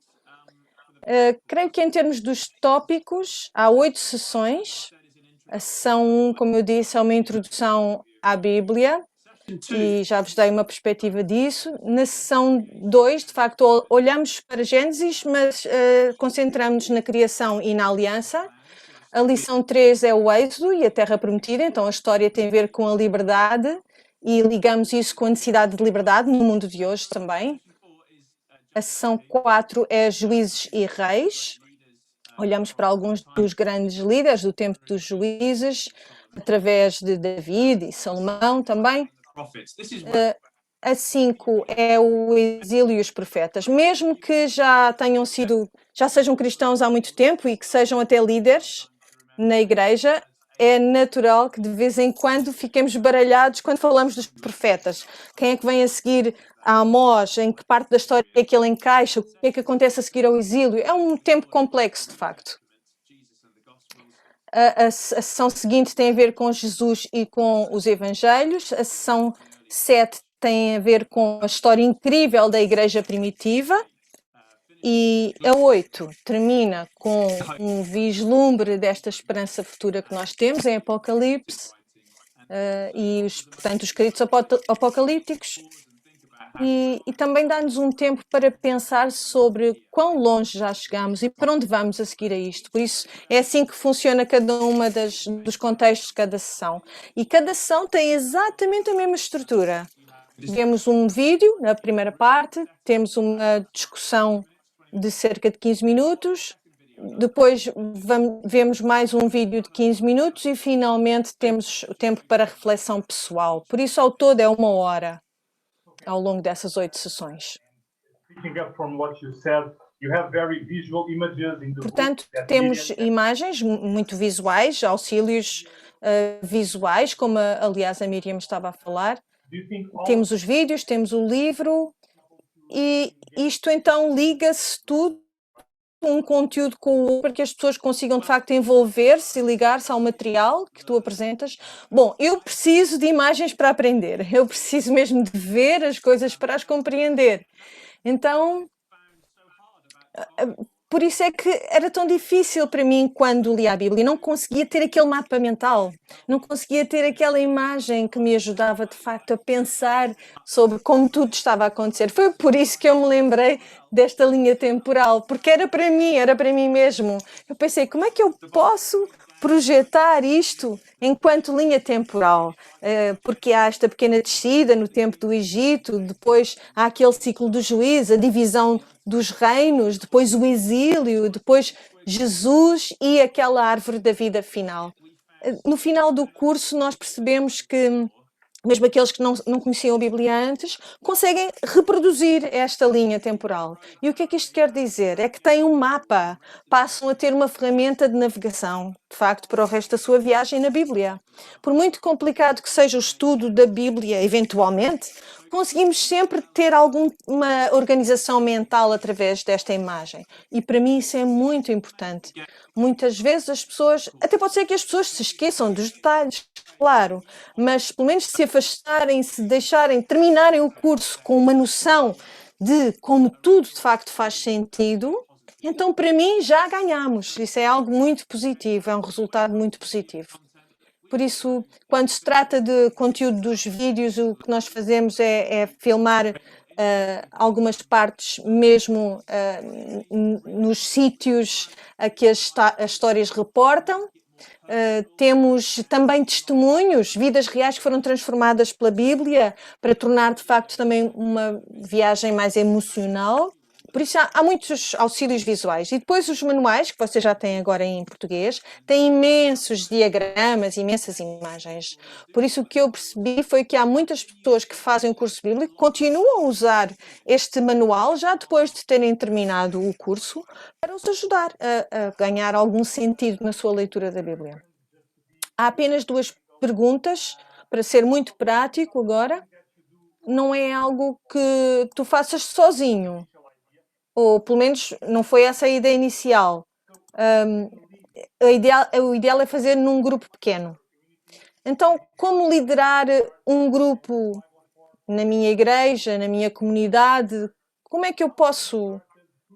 Creio que em termos dos tópicos, há 8 sessões. A sessão 1, como eu disse, é uma introdução à Bíblia e já vos dei uma perspectiva disso. Na sessão 2, de facto, olhamos para Gênesis, mas concentramos-nos na criação e na aliança. A lição 3 é o Êxodo e a Terra Prometida, então a história tem a ver com a liberdade e ligamos isso com a necessidade de liberdade no mundo de hoje também. A sessão 4 é Juízes e Reis. Olhamos para alguns dos grandes líderes do tempo dos juízes, através de David e Salomão também. A 5 é o exílio e os profetas. Mesmo que já sejam cristãos há muito tempo e que sejam até líderes na igreja, é natural que de vez em quando fiquemos baralhados quando falamos dos profetas. Quem é que vem a seguir a Amós? Em que parte da história é que ele encaixa? O que é que acontece a seguir ao exílio? É um tempo complexo, de facto. A sessão seguinte tem a ver com Jesus e com os evangelhos. A sessão 7 tem a ver com a história incrível da igreja primitiva. E a 8 termina com um vislumbre desta esperança futura que nós temos em Apocalipse e portanto, os escritos apocalípticos. E também dá-nos um tempo para pensar sobre quão longe já chegamos e para onde vamos a seguir a isto. Por isso, é assim que funciona cada uma dos contextos de cada sessão. E cada sessão tem exatamente a mesma estrutura. Vemos um vídeo na primeira parte, temos uma discussão de cerca de 15 minutos, depois vemos mais um vídeo de 15 minutos e finalmente temos o tempo para reflexão pessoal. Por isso, ao todo, é 1 hora ao longo dessas 8 sessões. Portanto, temos imagens muito visuais, auxílios visuais, como aliás a Miriam estava a falar. Temos os vídeos, temos o livro e isto então liga-se tudo, um conteúdo com o outro, para que as pessoas consigam de facto envolver-se e ligar-se ao material que tu apresentas. Bom, eu preciso de imagens para aprender, eu preciso mesmo de ver as coisas para as compreender. Então, por isso é que era tão difícil para mim quando li a Bíblia. Não conseguia ter aquele mapa mental, não conseguia ter aquela imagem que me ajudava de facto a pensar sobre como tudo estava a acontecer. Foi por isso que eu me lembrei desta linha temporal, porque era para mim mesmo. Eu pensei, como é que eu posso projetar isto enquanto linha temporal? Porque há esta pequena descida no tempo do Egito, depois há aquele ciclo do juízo, a divisão dos reinos, depois o exílio, depois Jesus e aquela árvore da vida final. No final do curso nós percebemos que mesmo aqueles que não conheciam a Bíblia antes, conseguem reproduzir esta linha temporal. E o que é que isto quer dizer? É que têm um mapa, passam a ter uma ferramenta de navegação, de facto, para o resto da sua viagem na Bíblia. Por muito complicado que seja o estudo da Bíblia, eventualmente, conseguimos sempre ter alguma organização mental através desta imagem. E para mim isso é muito importante. Muitas vezes as pessoas, até pode ser que as pessoas se esqueçam dos detalhes, claro, mas pelo menos se afastarem, se deixarem, terminarem o curso com uma noção de como tudo de facto faz sentido, então para mim já ganhamos. Isso é algo muito positivo, é um resultado muito positivo. Por isso, quando se trata de conteúdo dos vídeos, o que nós fazemos é filmar algumas partes mesmo nos sítios a que as histórias reportam. Temos também testemunhos, vidas reais que foram transformadas pela Bíblia para tornar de facto também uma viagem mais emocional. Por isso há muitos auxílios visuais. E depois os manuais, que vocês já têm agora em português, têm imensos diagramas, imensas imagens. Por isso o que eu percebi foi que há muitas pessoas que fazem o curso bíblico que continuam a usar este manual já depois de terem terminado o curso para os ajudar a ganhar algum sentido na sua leitura da Bíblia. Há apenas 2 perguntas, para ser muito prático agora. Não é algo que tu faças sozinho. Ou pelo menos não foi essa a ideia inicial. O ideal é fazer num grupo pequeno. Então, como liderar um grupo na minha igreja, na minha comunidade? Como é que eu posso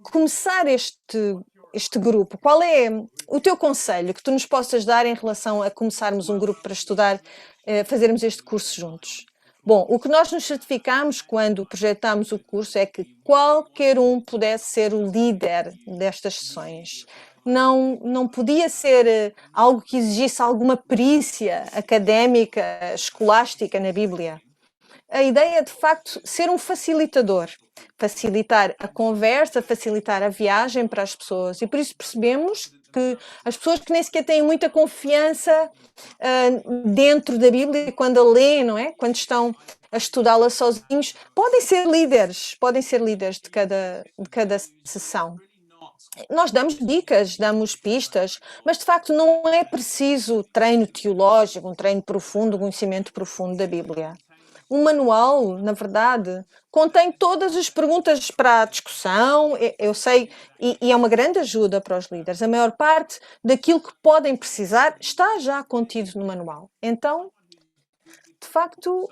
começar este grupo? Qual é o teu conselho que tu nos possas dar em relação a começarmos um grupo para estudar, fazermos este curso juntos? Bom, o que nós nos certificámos quando projetámos o curso é que qualquer um pudesse ser o líder destas sessões. Não podia ser algo que exigisse alguma perícia académica, escolástica na Bíblia. A ideia é, de facto, ser um facilitador. Facilitar a conversa, facilitar a viagem para as pessoas. E por isso percebemos que as pessoas que nem sequer têm muita confiança dentro da Bíblia, quando a lêem, não é? Quando estão a estudá-la sozinhos, podem ser líderes de cada sessão. Nós damos dicas, damos pistas, mas de facto não é preciso treino teológico, um treino profundo, um conhecimento profundo da Bíblia. O manual, na verdade, contém todas as perguntas para a discussão, eu sei, e é uma grande ajuda para os líderes. A maior parte daquilo que podem precisar está já contido no manual. Então, de facto,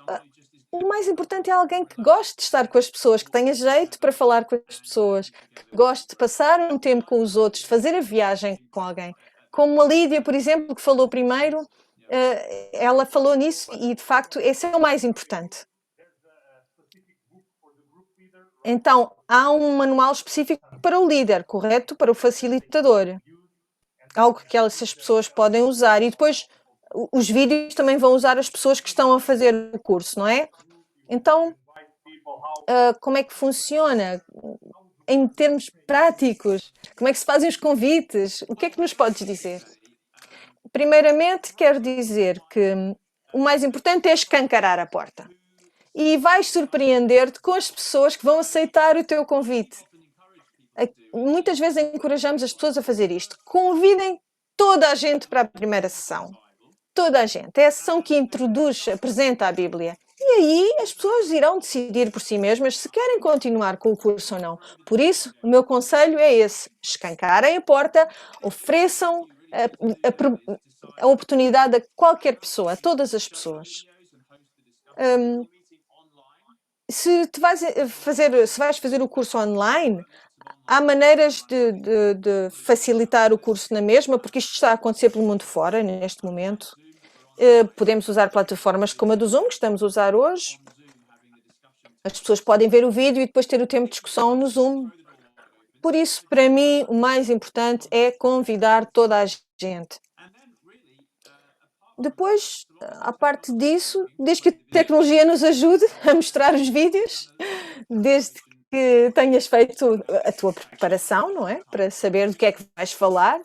o mais importante é alguém que goste de estar com as pessoas, que tenha jeito para falar com as pessoas, que goste de passar um tempo com os outros, de fazer a viagem com alguém. Como a Lídia, por exemplo, que falou primeiro, ela falou nisso e, de facto, esse é o mais importante. Então, há um manual específico para o líder, correto? Para o facilitador. Algo que essas pessoas podem usar. E depois, os vídeos também vão usar as pessoas que estão a fazer o curso, não é? Então, como é que funciona? Em termos práticos, como é que se fazem os convites? O que é que nos podes dizer? Primeiramente, quero dizer que o mais importante é escancarar a porta. E vais surpreender-te com as pessoas que vão aceitar o teu convite. Muitas vezes encorajamos as pessoas a fazer isto. Convidem toda a gente para a primeira sessão. Toda a gente. É a sessão que introduz, apresenta a Bíblia. E aí as pessoas irão decidir por si mesmas se querem continuar com o curso ou não. Por isso, o meu conselho é esse. Escancarem a porta, ofereçam a oportunidade a qualquer pessoa, a todas as pessoas. Se vais fazer o curso online, há maneiras de facilitar o curso na mesma, porque isto está a acontecer pelo mundo fora, neste momento. Podemos usar plataformas como a do Zoom, que estamos a usar hoje. As pessoas podem ver o vídeo e depois ter o tempo de discussão no Zoom. Por isso, para mim, o mais importante é convidar toda a gente. Depois, à parte disso, desde que a tecnologia nos ajude a mostrar os vídeos, desde que tenhas feito a tua preparação, não é? Para saber do que é que vais falar.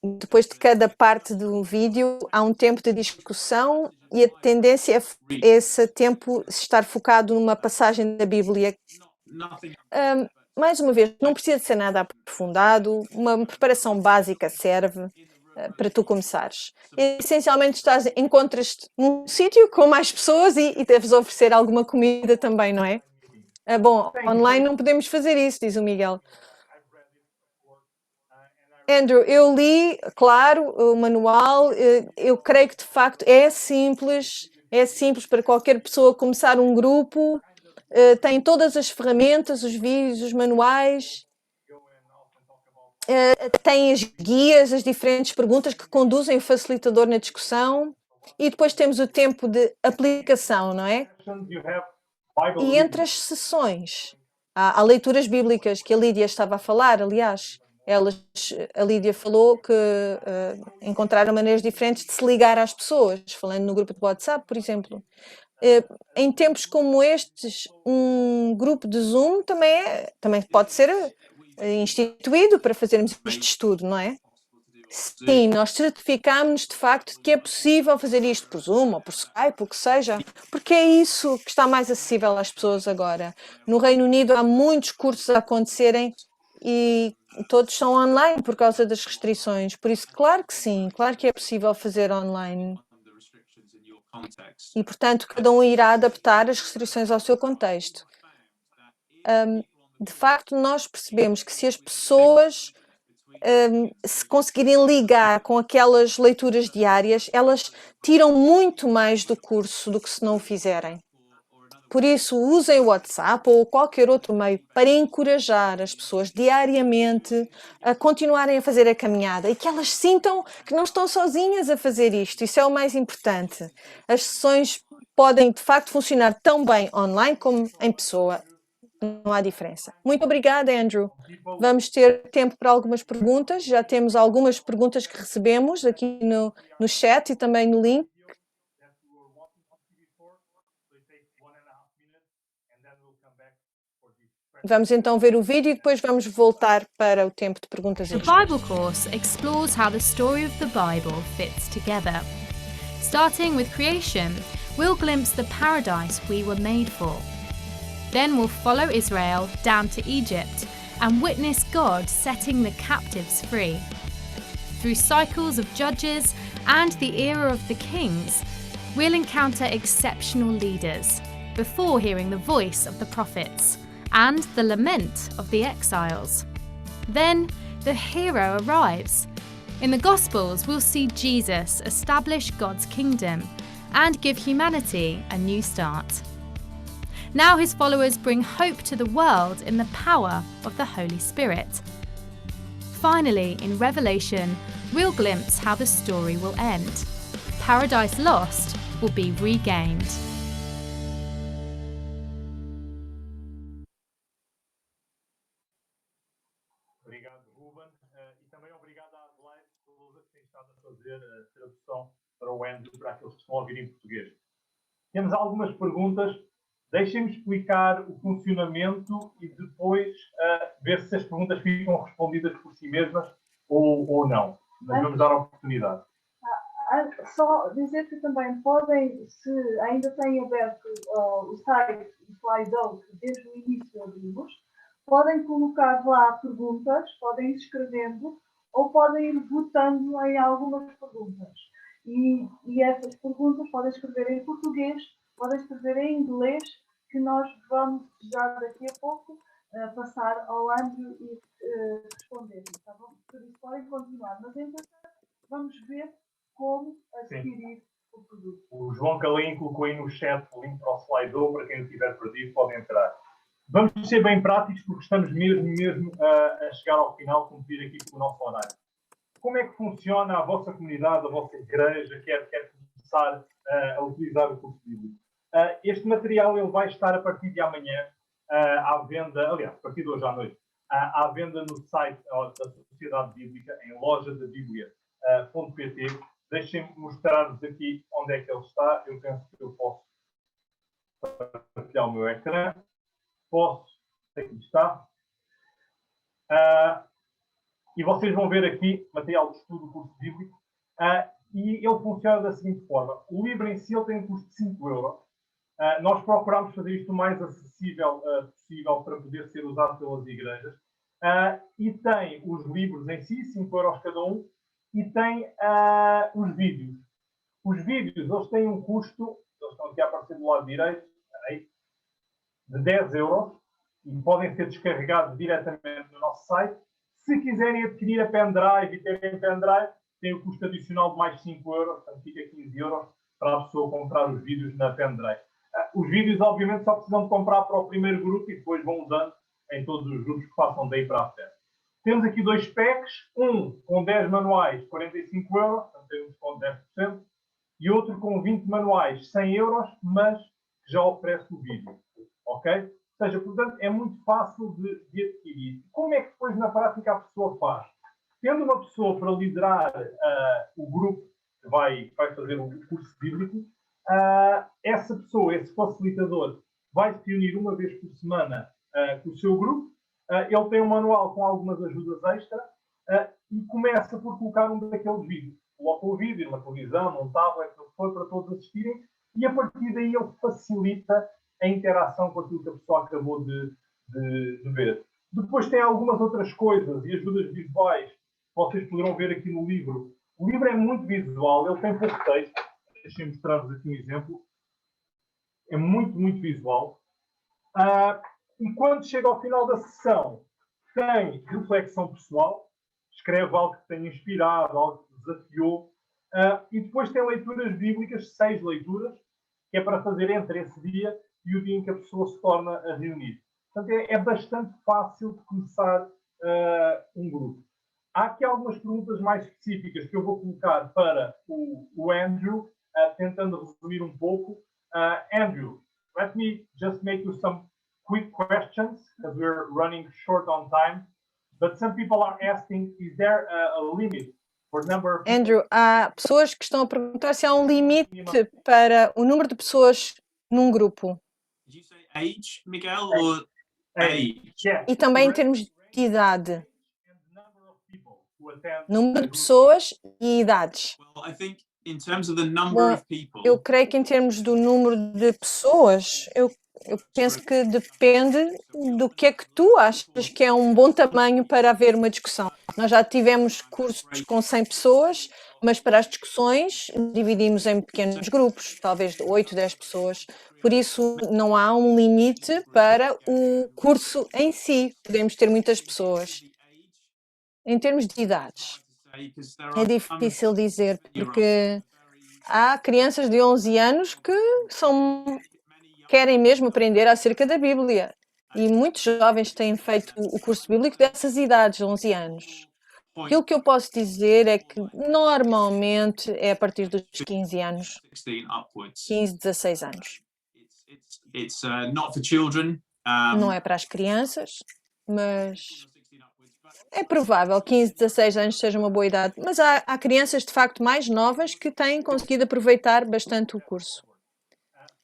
Depois de cada parte do vídeo, há um tempo de discussão e a tendência é esse tempo estar focado numa passagem da Bíblia. Mais uma vez, não precisa ser nada aprofundado, uma preparação básica serve para tu começares. Essencialmente encontras-te num sítio com mais pessoas e deves oferecer alguma comida também, não é? Bom, online não podemos fazer isso, diz o Miguel. Andrew, eu li, claro, o manual, eu creio que de facto é simples para qualquer pessoa começar um grupo, tem todas as ferramentas, os vídeos, os manuais, tem as guias, as diferentes perguntas que conduzem o facilitador na discussão e depois temos o tempo de aplicação, não é? E entre as sessões, há leituras bíblicas que a Lídia estava a falar, aliás, A Lídia falou que encontraram maneiras diferentes de se ligar às pessoas, falando no grupo de WhatsApp, por exemplo. Em tempos como estes, um grupo de Zoom também pode ser instituído para fazermos este estudo, não é? Sim, nós certificámos-nos de facto de que é possível fazer isto por Zoom ou por Skype, o que seja, porque é isso que está mais acessível às pessoas agora. No Reino Unido há muitos cursos a acontecerem e todos são online por causa das restrições. Por isso, claro que sim, claro que é possível fazer online. E, portanto, cada um irá adaptar as restrições ao seu contexto. De facto, nós percebemos que se as pessoas se conseguirem ligar com aquelas leituras diárias, elas tiram muito mais do curso do que se não o fizerem. Por isso, usem o WhatsApp ou qualquer outro meio para encorajar as pessoas diariamente a continuarem a fazer a caminhada e que elas sintam que não estão sozinhas a fazer isto. Isso é o mais importante. As sessões podem, de facto, funcionar tão bem online como em pessoa. Não há diferença. Muito obrigada, Andrew. Vamos ter tempo para algumas perguntas. Já temos algumas perguntas que recebemos aqui no chat e também no link. Vamos então ver o vídeo e depois vamos voltar para o tempo de perguntas. The Bible course explores how the story of the Bible fits together. Starting with creation, we'll glimpse the paradise we were made for. Then we'll follow Israel down to Egypt and witness God setting the captives free. Through cycles of judges and the era of the kings, we'll encounter exceptional leaders before hearing the voice of the prophets and the lament of the exiles. Then the hero arrives. In the Gospels, we'll see Jesus establish God's kingdom and give humanity a new start. Now his followers bring hope to the world in the power of the Holy Spirit. Finally, in Revelation, we'll glimpse how the story will end. Paradise lost will be regained. Obrigado, Ruben. E também obrigado à Adelaide que tem estado a fazer a tradução para o Andrew, para aqueles que estão a ouvir em português. Temos algumas perguntas. Deixem-me explicar o funcionamento e depois ver se as perguntas ficam respondidas por si mesmas ou não. Mas vamos dar a oportunidade. Só dizer que também podem, se ainda têm aberto o site do Slido, que desde o início abrimos, podem colocar lá perguntas, podem ir escrevendo ou podem ir votando em algumas perguntas. E essas perguntas podem escrever em português, podem escrever em inglês, que nós vamos já daqui a pouco passar ao Andrew e responder. Tá bom? Por isso podem continuar, mas entretanto vamos ver como adquirir o produto. O João Calim colocou aí no chat o link para o Slido, para quem estiver perdido pode entrar. Vamos ser bem práticos porque estamos mesmo a chegar ao final, cumprir aqui com o nosso horário. Como é que funciona a vossa comunidade, a vossa igreja, quer começar a utilizar o curso bíblico? Este material ele vai estar a partir de amanhã à venda, aliás, a partir de hoje à noite, à venda no site da Sociedade Bíblica, em lojadabiblia.pt. Deixem-me mostrar-vos aqui onde é que ele está. Eu penso que eu posso partilhar o meu ecrã. Posso. Aqui está. E vocês vão ver aqui material de estudo do curso bíblico. E ele funciona da seguinte forma. O livro em si ele tem um custo de 5 euros. Nós procuramos fazer isto o mais acessível possível para poder ser usado pelas igrejas. E tem os livros em si, 5 euros cada um, e tem os vídeos. Os vídeos, eles têm um custo, eles estão aqui a aparecer do lado direito, de 10 euros, e podem ser descarregados diretamente no nosso site. Se quiserem adquirir a pendrive e terem pendrive, tem o custo adicional de mais 5 euros, portanto fica 15 euros para a pessoa comprar os vídeos na pendrive. Os vídeos, obviamente, só precisam de comprar para o primeiro grupo e depois vão usando em todos os grupos que passam daí para a frente. Temos aqui 2 packs, um com 10 manuais, 45 euros, portanto tem um desconto de 10%, e outro com 20 manuais, 100 euros, mas que já oferece o vídeo. Ok? Ou seja, portanto, é muito fácil de adquirir. Como é que depois, na prática, a pessoa faz? Tendo uma pessoa para liderar o grupo que vai fazer o curso bíblico, essa pessoa, esse facilitador, vai se reunir uma vez por semana com o seu grupo. Ele tem um manual com algumas ajudas extra e começa por colocar um daqueles vídeos. Coloca o vídeo numa televisão, num tablet, no que for, para todos assistirem, e a partir daí ele facilita a interação com aquilo que a pessoa acabou de ver. Depois tem algumas outras coisas e ajudas visuais que vocês poderão ver aqui no livro. O livro é muito visual, ele tem pouco texto. Deixem-me mostrar-vos aqui um exemplo. É muito, muito visual. E quando chega ao final da sessão, tem reflexão pessoal, escreve algo que tenha inspirado, algo que desafiou, e depois tem leituras bíblicas, 6 leituras, que é para fazer entre esse dia e o dia em que a pessoa se torna a reunir. Portanto, é bastante fácil de começar um grupo. Há aqui algumas perguntas mais específicas que eu vou colocar para o Andrew, tentando resumir um pouco. Andrew, let me just make you some quick questions, because we're running short on time. But some people are asking, is there a limit for number of people? Andrew, há pessoas que estão a perguntar se há um limite para o número de pessoas num grupo. Did you say age, Miguel, or age? Yeah. E também em termos de idade. Número de pessoas e idades. Well, I think in terms of the number Bom, of people, eu creio que em termos do número de pessoas, eu penso que depende do que é que tu achas que é um bom tamanho para haver uma discussão. Nós já tivemos cursos com 100 pessoas, mas para as discussões dividimos em pequenos grupos, talvez de 8, 10 pessoas. Por isso não há um limite para o curso em si. Podemos ter muitas pessoas. Em termos de idades, é difícil dizer, porque há crianças de 11 anos que querem mesmo aprender acerca da Bíblia. E muitos jovens têm feito o curso bíblico dessas idades, 11 anos. Aquilo que eu posso dizer é que normalmente é a partir dos 15 anos, 15, 16 anos. it's not for children. Não é para as crianças, mas é provável que 15, 16 anos seja uma boa idade. Mas há crianças de facto mais novas que têm conseguido aproveitar bastante o curso.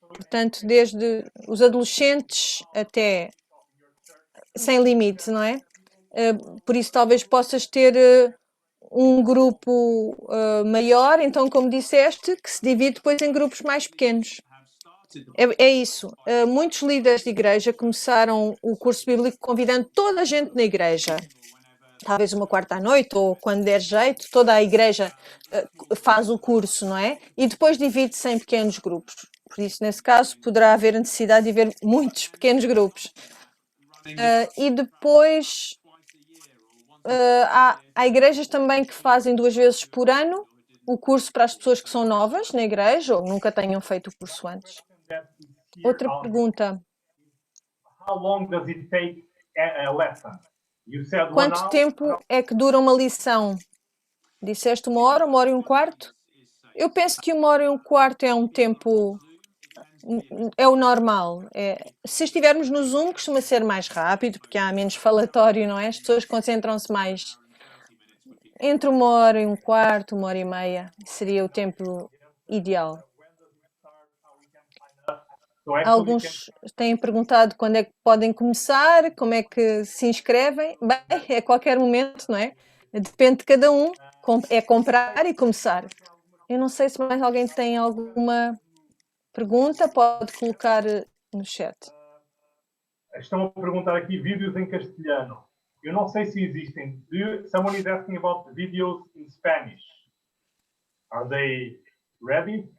Portanto, desde os adolescentes até sem limite, não é? Por isso talvez possas ter um grupo maior, então como disseste, que se divide depois em grupos mais pequenos. É isso. Muitos líderes de igreja começaram o curso bíblico convidando toda a gente na igreja. Talvez uma quarta à noite, ou quando der jeito, toda a igreja faz o curso, não é? E depois divide-se em pequenos grupos. Por isso, nesse caso, poderá haver a necessidade de haver muitos pequenos grupos. E depois, há igrejas também que fazem 2 vezes por ano o curso para as pessoas que são novas na igreja ou nunca tenham feito o curso antes. Outra pergunta. How long does it take a lesson? You said 1 Quanto hour. tempo é que dura uma lição? Disseste 1 hora, 1 hora e um quarto? Eu penso que 1 hora e um quarto é um tempo, é o normal. Se estivermos no Zoom, costuma ser mais rápido, porque há menos falatório, não é? As pessoas concentram-se mais. Entre 1 hora e um quarto, 1 hora e meia, seria o tempo ideal. Alguns têm perguntado quando é que podem começar, como é que se inscrevem. Bem, é a qualquer momento, não é? Depende de cada um. É comprar e começar. Eu não sei se mais alguém tem alguma pergunta, pode colocar no chat. Estão a perguntar aqui vídeos em castelhano. Eu não sei se existem. Someone is asking about videos in Spanish. Are they ready?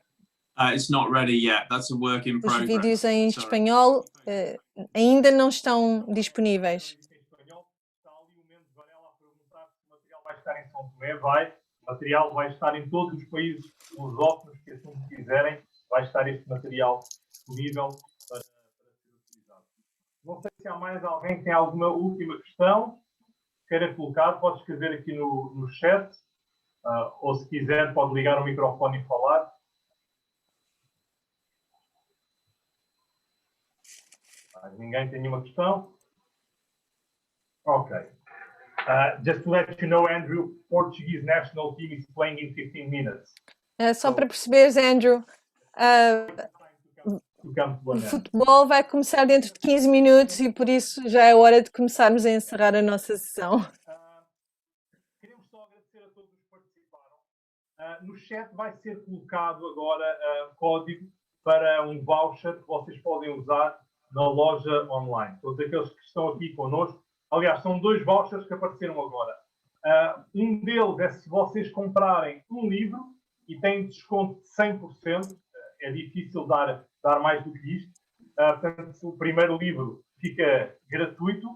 It's not ready yet. That's a work in Os progress. vídeos em espanhol ainda não estão disponíveis. Está ali o Mendes Varela a perguntar se o material vai estar em São Tomé. Vai. O material vai estar em todos os países lusófonos que assim quiserem. Vai estar este material disponível para ser utilizado. Não sei se há mais alguém que tem alguma última questão que queira colocar. Pode escrever aqui no chat. Ou se quiser pode ligar o microfone e falar. Ninguém tem nenhuma questão? Ok. Just to let you know, Andrew, Portuguese national team is playing in 15 minutes. Só para perceberes, Andrew, o futebol vai começar dentro de 15 minutos e por isso já é hora de começarmos a encerrar a nossa sessão. Queremos só agradecer a todos os que participaram. No chat vai ser colocado agora código para um voucher que vocês podem usar na loja online. Todos aqueles que estão aqui connosco. Aliás, são 2 vouchers que apareceram agora. Um deles é se vocês comprarem um livro e têm desconto de 100%. É difícil dar mais do que isto. Portanto, o primeiro livro fica gratuito.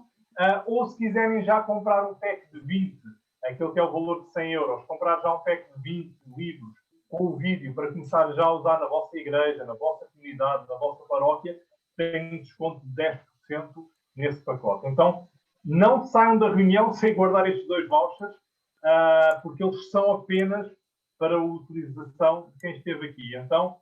Ou se quiserem já comprar um pack de 20, aquele que é o valor de 100 euros, comprar já um pack de 20 livros com o vídeo para começar já a usar na vossa igreja, na vossa comunidade, na vossa paróquia, tem um desconto de 10% nesse pacote. Então, não saiam da reunião sem guardar estes 2 vouchers, porque eles são apenas para a utilização de quem esteve aqui. Então,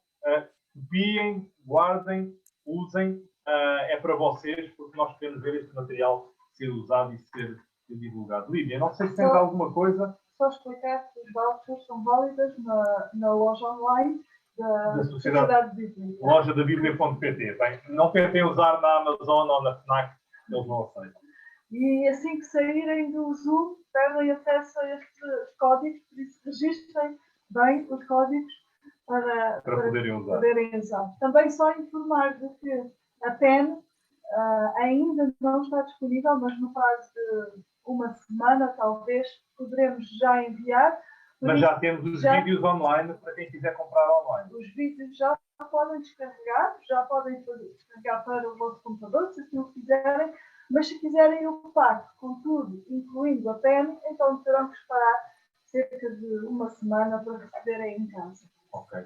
copiem, guardem, usem, é para vocês, porque nós queremos ver este material ser usado e ser divulgado. Lídia, não sei se tens alguma coisa. Só explicar que os vouchers são válidas na loja online da Sociedade Bíblica. Loja da Bíblia.pt. Não tentem usar na Amazon ou na FNAC, eles não aceitam. E assim que saírem do Zoom, perdem acesso a estes códigos, por isso registrem bem os códigos para poderem usar. Também só informar de que a PEN ainda não está disponível, mas no prazo de uma semana, talvez, poderemos já enviar. Mas já temos os vídeos online para quem quiser comprar online. Os vídeos já podem descarregar, já podem descarregar para o vosso computador, se assim o quiserem, mas se quiserem o pack com tudo, incluindo a PEN, então terão que esperar cerca de uma semana para receberem em casa. Ok.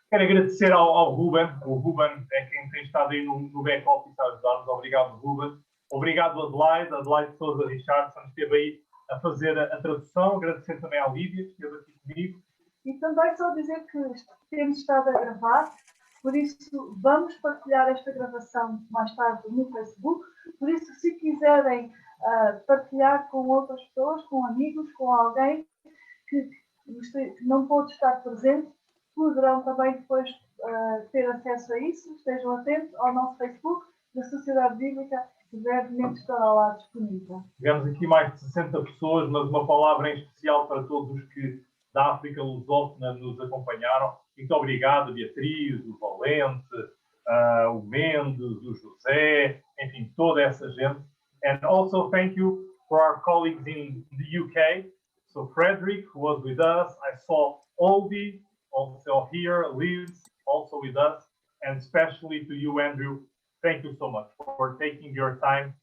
Quero agradecer ao Ruben. O Ruben é quem tem estado aí no back-office a ajudar-nos. Obrigado, Ruben. Obrigado, Adelaide Sousa Richardson, que esteve aí a fazer a tradução. Agradecer também à Lídia, que esteve aqui comigo. E também só dizer que temos estado a gravar, por isso vamos partilhar esta gravação mais tarde no Facebook. Por isso, se quiserem partilhar com outras pessoas, com amigos, com alguém que não pode estar presente, poderão também depois ter acesso a isso. Estejam atentos ao nosso Facebook da Sociedade Bíblica, que brevemente estará lá disponível. Tivemos aqui mais de 60 pessoas, mas uma palavra em especial para todos os que da África lusófona nos acompanharam. Muito obrigado, Beatriz, o Valente, o Mendes, o José, enfim, toda essa gente. And also thank you for our colleagues in the UK. So Frederick, who was with us, I saw Oldie, also here, lives also with us, and especially to you, Andrew. Thank you so much for taking your time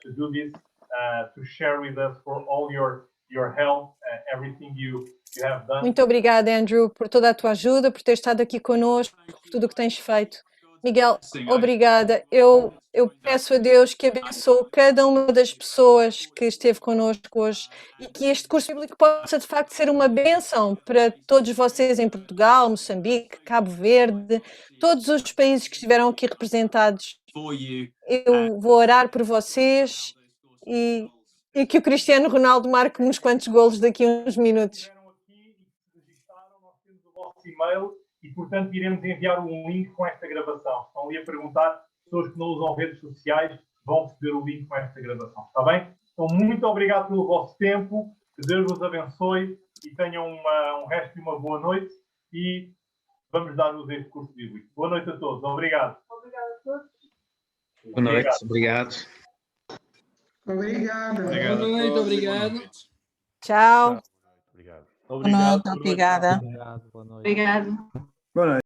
to do this, to share with us for all your help, everything you have done. Muito obrigada, Andrew, por toda a tua ajuda, por ter estado aqui connosco, por tudo o que tens feito. Miguel, obrigada. Eu peço a Deus que abençoe cada uma das pessoas que esteve connosco hoje e que este curso bíblico possa, de facto, ser uma bênção para todos vocês em Portugal, Moçambique, Cabo Verde, todos os países que estiveram aqui representados. Eu vou orar por vocês e que o Cristiano Ronaldo marque uns quantos golos daqui a uns minutos. Nós temos o vosso e-mail e, portanto, iremos enviar um link com esta gravação. Estão ali a perguntar, pessoas que não usam redes sociais vão receber o link com esta gravação, está bem? Então, muito obrigado pelo vosso tempo, que Deus vos abençoe e tenham um resto de uma boa noite e vamos dar-vos este curso bíblico. Boa noite a todos, obrigado. Obrigado a todos. Boa noite, obrigado. Obrigado. Boa noite, obrigado. Tchau. Obrigado. Boa noite, obrigada. Boa noite. Obrigado. Boa noite.